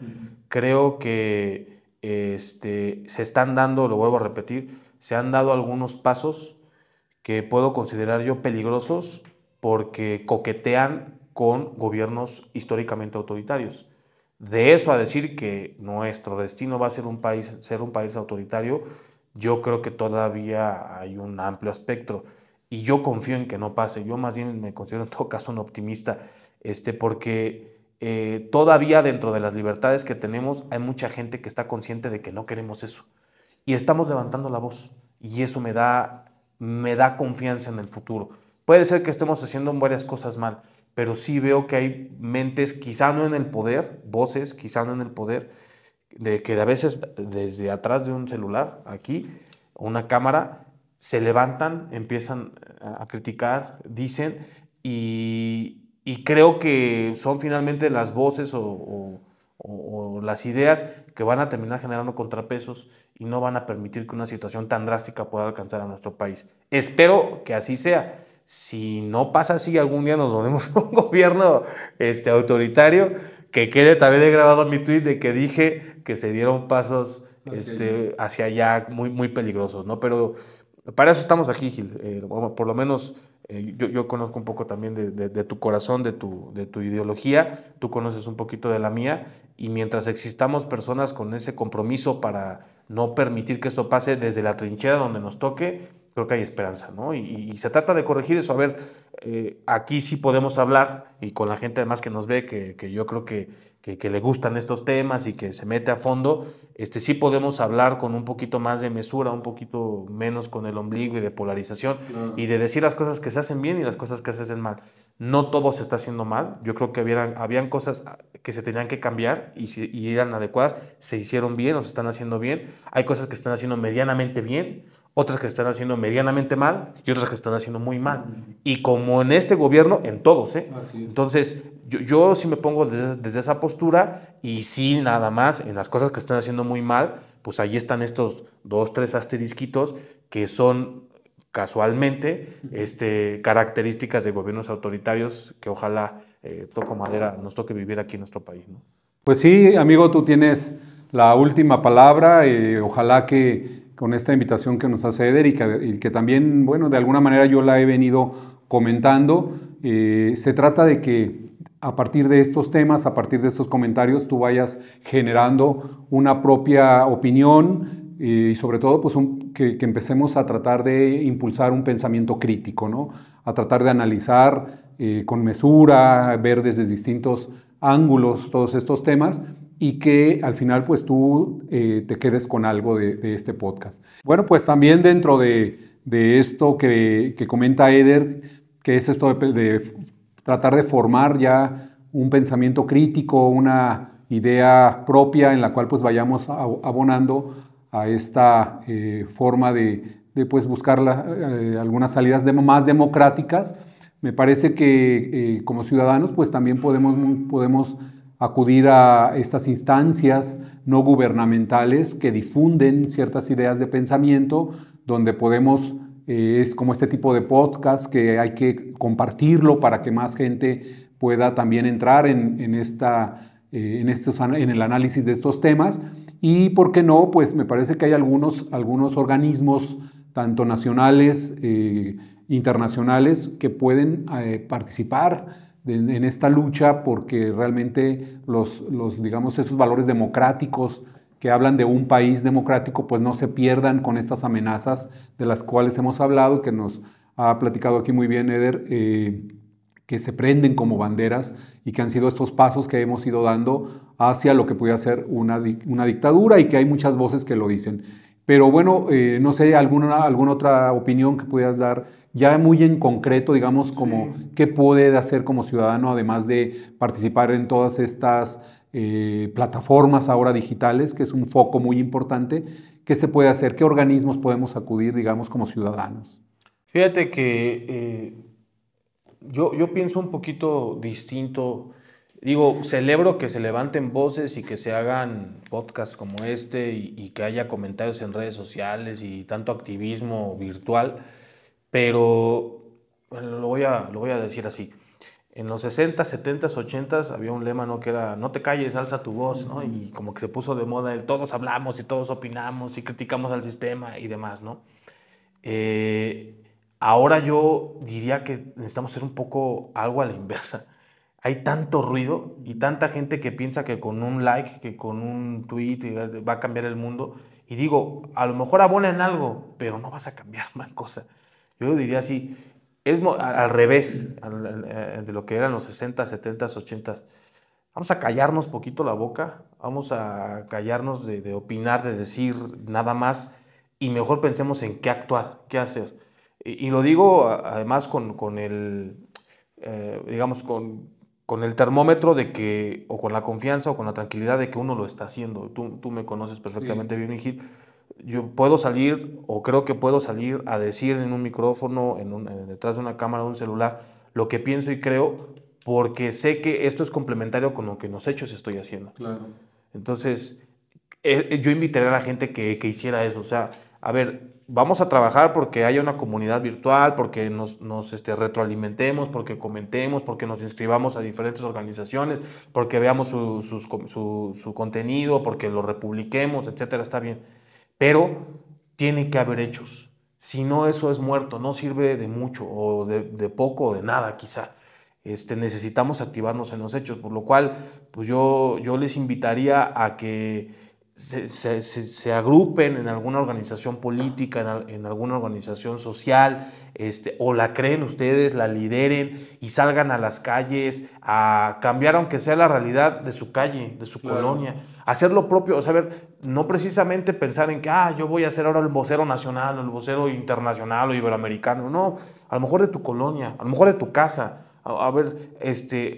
Creo que se están dando, lo vuelvo a repetir, se han dado algunos pasos que puedo considerar yo peligrosos porque coquetean con gobiernos históricamente autoritarios. De eso a decir que nuestro destino va a ser un país autoritario, yo creo que todavía hay un amplio espectro y yo confío en que no pase. Yo más bien me considero en todo caso un optimista, porque todavía dentro de las libertades que tenemos hay mucha gente que está consciente de que no queremos eso y estamos levantando la voz y eso me da confianza en el futuro. Puede ser que estemos haciendo varias cosas mal, pero sí veo que hay mentes, quizá no en el poder, voces, quizá no en el poder, de que a veces desde atrás de un celular, aquí, una cámara, se levantan, empiezan a criticar, dicen, y creo que son finalmente las voces o las ideas que van a terminar generando contrapesos y no van a permitir que una situación tan drástica pueda alcanzar a nuestro país. Espero que así sea. Si no pasa así, algún día nos volvemos a un gobierno autoritario, que quede también grabado en mi tweet de que dije que se dieron pasos hacia allá muy, muy peligrosos, ¿no? Pero para eso estamos aquí, Gil. Por lo menos yo conozco un poco también de tu corazón, de tu ideología, tú conoces un poquito de la mía, y mientras existamos personas con ese compromiso para no permitir que esto pase desde la trinchera donde nos toque, creo que hay esperanza, ¿no? Y se trata de corregir eso. A ver, aquí sí podemos hablar, y con la gente además que nos ve, que yo creo que le gustan estos temas y que se mete a fondo, sí podemos hablar con un poquito más de mesura, un poquito menos con el ombligo y de polarización, y de decir las cosas que se hacen bien y las cosas que se hacen mal. No todo se está haciendo mal. Yo creo que habían cosas que se tenían que cambiar y eran adecuadas, se hicieron bien o se están haciendo bien. Hay cosas que están haciendo medianamente bien, otras que están haciendo medianamente mal y otras que están haciendo muy mal. Y como en este gobierno, en todos, ¿eh? Entonces, yo sí me pongo desde esa postura, y sí, nada más, en las cosas que están haciendo muy mal, pues ahí están estos 2, 3 asterisquitos que son casualmente características de gobiernos autoritarios que ojalá, toco madera, nos toque vivir aquí en nuestro país, ¿no? Pues sí, amigo, tú tienes la última palabra. Ojalá que con esta invitación que nos hace Eder y que también, bueno, de alguna manera yo la he venido comentando, se trata de que a partir de estos temas, a partir de estos comentarios, tú vayas generando una propia opinión, y sobre todo pues que empecemos a tratar de impulsar un pensamiento crítico, ¿no? A tratar de analizar con mesura, ver desde distintos ángulos todos estos temas, y que al final pues tú te quedes con algo de este podcast. Bueno, pues también dentro de esto que comenta Eder, que es esto de tratar de formar ya un pensamiento crítico, una idea propia en la cual pues vayamos abonando a esta forma de pues buscar algunas salidas más democráticas. Me parece que como ciudadanos pues también podemos acudir a estas instancias no gubernamentales que difunden ciertas ideas de pensamiento, donde podemos, es como este tipo de podcast que hay que compartirlo para que más gente pueda también entrar en el análisis de estos temas. Y por qué no, pues me parece que hay algunos organismos, tanto nacionales, internacionales, que pueden participar en esta lucha, porque realmente digamos, esos valores democráticos que hablan de un país democrático, pues no se pierdan con estas amenazas de las cuales hemos hablado, que nos ha platicado aquí muy bien Eder, que se prenden como banderas y que han sido estos pasos que hemos ido dando hacia lo que pudiera ser una dictadura, y que hay muchas voces que lo dicen. Pero bueno, no sé, alguna otra opinión que pudieras dar ya muy en concreto, digamos, como qué puede hacer como ciudadano, además de participar en todas estas plataformas ahora digitales, que es un foco muy importante. ¿Qué se puede hacer? ¿Qué organismos podemos acudir, digamos, como ciudadanos? Fíjate que yo pienso un poquito distinto. Digo, celebro que se levanten voces y que se hagan podcasts como y que haya comentarios en redes sociales y tanto activismo virtual, pero bueno, lo voy a decir así. En los 60, 70, 80 había un lema, ¿no? Que era, no te calles, alza tu voz, ¿no? Y como que se puso de moda el todos hablamos y todos opinamos y criticamos al sistema y demás, ¿no? Ahora yo diría que necesitamos hacer un poco algo a la inversa. Hay tanto ruido y tanta gente que piensa que con un like, que con un tweet va a cambiar el mundo. Y digo, a lo mejor abonan algo, pero no vas a cambiar más cosa. Yo lo diría así, al revés de lo que eran los 60, 70, 80. Vamos a callarnos poquito la boca, vamos a callarnos de opinar, de decir nada más, y mejor pensemos en qué actuar, qué hacer. Y lo digo además con el, digamos, con con el termómetro de que, o con la confianza o con la tranquilidad de que uno lo está haciendo. Tú me conoces perfectamente bien, Gil. Yo puedo salir, o creo que puedo salir a decir en un micrófono, detrás de una cámara, de un celular, lo que pienso y creo, porque sé que esto es complementario con lo que en los hechos estoy haciendo. Claro. Entonces, yo invitaría a la gente que hiciera eso. O sea, a ver, vamos a trabajar porque haya una comunidad virtual, porque nos retroalimentemos, porque comentemos, porque nos inscribamos a diferentes organizaciones, porque veamos su contenido, porque lo republiquemos, etcétera. Está bien. Pero tiene que haber hechos. Si no, eso es muerto, no sirve de mucho, o de poco, o de nada quizá. Necesitamos activarnos en los hechos, por lo cual pues yo les invitaría a que se agrupen en alguna organización política, en alguna organización social, o la creen ustedes, la lideren y salgan a las calles a cambiar, aunque sea la realidad de su calle, de su colonia, hacer lo propio. O sea, a ver, no precisamente pensar en que yo voy a ser ahora el vocero nacional, el vocero internacional o iberoamericano. No, a lo mejor de tu colonia, a lo mejor de tu casa. A ver,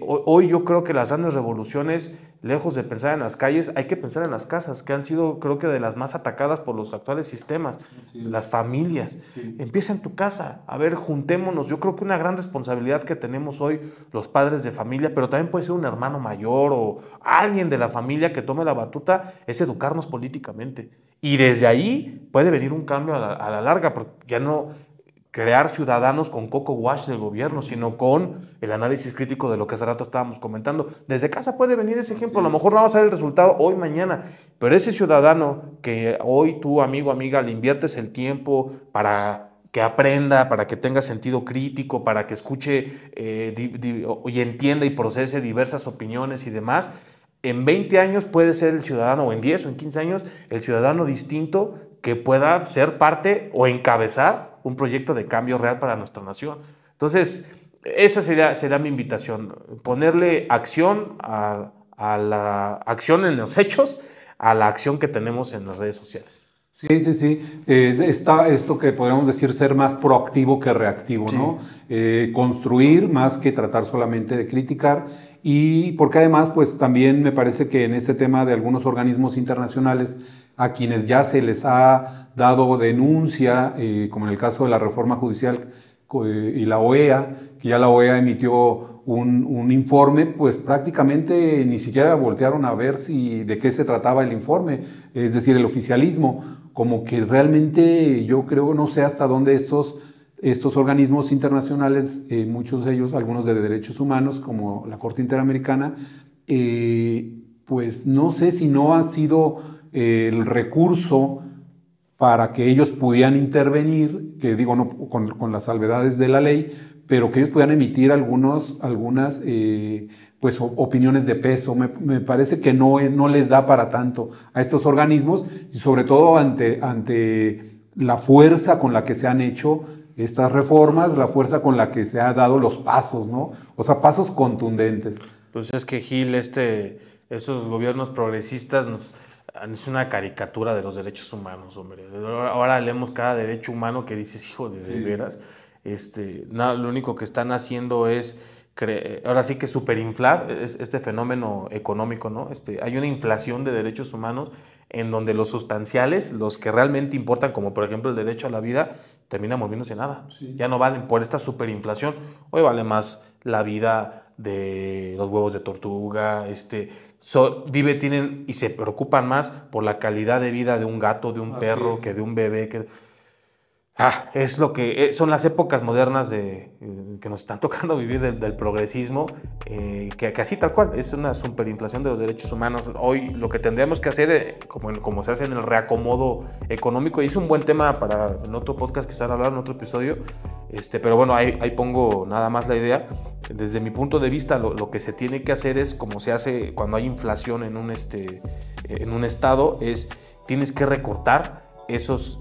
hoy yo creo que las grandes revoluciones, lejos de pensar en las calles, hay que pensar en las casas, que han sido, creo que, de las más atacadas por los actuales sistemas. Sí. Las familias. Sí. Empieza en tu casa. A ver, juntémonos. Yo creo que una gran responsabilidad que tenemos hoy los padres de familia, pero también puede ser un hermano mayor o alguien de la familia que tome la batuta, es educarnos políticamente. Y desde ahí puede venir un cambio a la larga, porque ya no crear ciudadanos con coco wash del gobierno, sino con el análisis crítico de lo que hace rato estábamos comentando. Desde casa puede venir ese ejemplo. A lo mejor no vamos a ver el resultado hoy, mañana, pero ese ciudadano que hoy tú, amigo, amiga, le inviertes el tiempo para que aprenda, para que tenga sentido crítico, para que escuche y entienda y procese diversas opiniones y demás, en 20 años puede ser el ciudadano, o en 10 o en 15 años, el ciudadano distinto que pueda ser parte o encabezar un proyecto de cambio real para nuestra nación. Entonces, esa sería mi invitación, ponerle acción a la acción en los hechos, a la acción que tenemos en las redes sociales. Sí. Está esto que podríamos decir ser más proactivo que reactivo, sí. ¿No? Construir más que tratar solamente de criticar, y porque además pues también me parece que en este tema de algunos organismos internacionales a quienes ya se les ha dado denuncia, como en el caso de la reforma judicial y la OEA, que ya la OEA emitió un informe, pues prácticamente ni siquiera voltearon a ver de qué se trataba el informe, es decir, el oficialismo, como que realmente yo creo, no sé hasta dónde estos organismos internacionales, muchos de ellos, algunos de derechos humanos, como la Corte Interamericana, pues no sé si no ha sido el recurso para que ellos pudieran intervenir, que digo, no con las salvedades de la ley, pero que ellos pudieran emitir algunas pues, opiniones de peso. Me parece que no les da para tanto a estos organismos, y sobre todo ante la fuerza con la que se han hecho estas reformas, la fuerza con la que se han dado los pasos, ¿no? O sea, pasos contundentes. Pues es que, Gil, esos gobiernos progresistas es una caricatura de los derechos humanos, hombre. Ahora leemos cada derecho humano que dices, hijo de veras. Lo único que están haciendo es, ahora sí que superinflar este fenómeno económico, ¿no? Hay una inflación de derechos humanos en donde los sustanciales, los que realmente importan, como por ejemplo el derecho a la vida, terminan volviéndose nada. Sí. Ya no valen por esta superinflación. Hoy vale más la vida de los huevos de tortuga, tienen y se preocupan más por la calidad de vida de un gato, de un perro, que de un bebé. Es lo que son las épocas modernas que nos están tocando vivir del progresismo, que así tal cual, es una superinflación de los derechos humanos. Hoy lo que tendríamos que hacer, como se hace en el reacomodo económico, y es un buen tema para en otro podcast quizás hablar, en otro episodio, pero bueno, ahí pongo nada más la idea. Desde mi punto de vista, lo que se tiene que hacer es, como se hace cuando hay inflación en un estado, tienes que recortar esos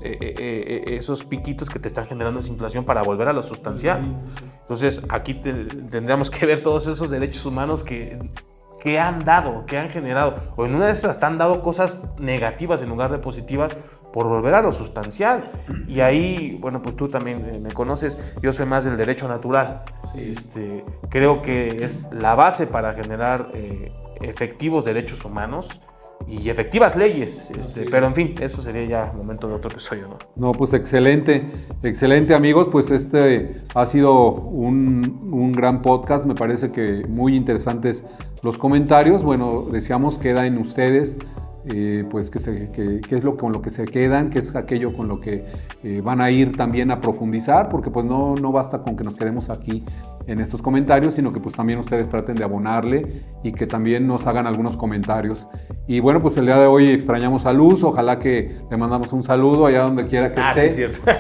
piquitos que te están generando esa inflación para volver a lo sustancial. Entonces, aquí tendríamos que ver todos esos derechos humanos que han dado, que han generado, o en una de esas te han dado cosas negativas en lugar de positivas, por volver a lo sustancial. Y ahí, bueno, pues tú también me conoces, yo soy más del derecho natural. Creo que es la base para generar efectivos derechos humanos y efectivas leyes, pero en fin, eso sería ya momento de otro episodio, ¿no? No, pues excelente, excelente amigos, pues ha sido un gran podcast, me parece que muy interesantes los comentarios. Bueno, decíamos, queda en ustedes, pues qué es con lo que se quedan, qué es aquello con lo que van a ir también a profundizar, porque pues no basta con que nos quedemos aquí en estos comentarios, sino que pues también ustedes traten de abonarle y que también nos hagan algunos comentarios. Y bueno, pues el día de hoy extrañamos a Luz, ojalá que le mandamos un saludo allá donde quiera que esté. Sí, es cierto.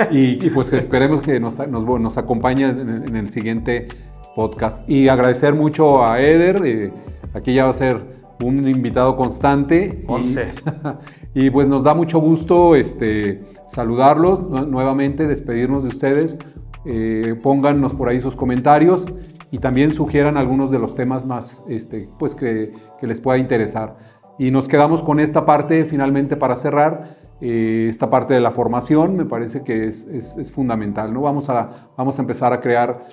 Y pues esperemos que nos acompañe en el siguiente podcast. Y agradecer mucho a Eder, aquí ya va a ser un invitado constante. 11. Y pues nos da mucho gusto saludarlos nuevamente, despedirnos de ustedes. Póngannos por ahí sus comentarios y también sugieran algunos de los temas más pues que les pueda interesar. Y nos quedamos con esta parte finalmente para cerrar, esta parte de la formación. Me parece que es fundamental, ¿no? Vamos a empezar a crear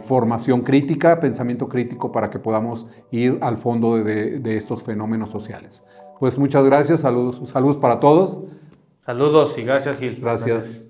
formación crítica, pensamiento crítico, para que podamos ir al fondo de estos fenómenos sociales. Pues muchas gracias, saludos para todos. Saludos y gracias, Gil. Gracias.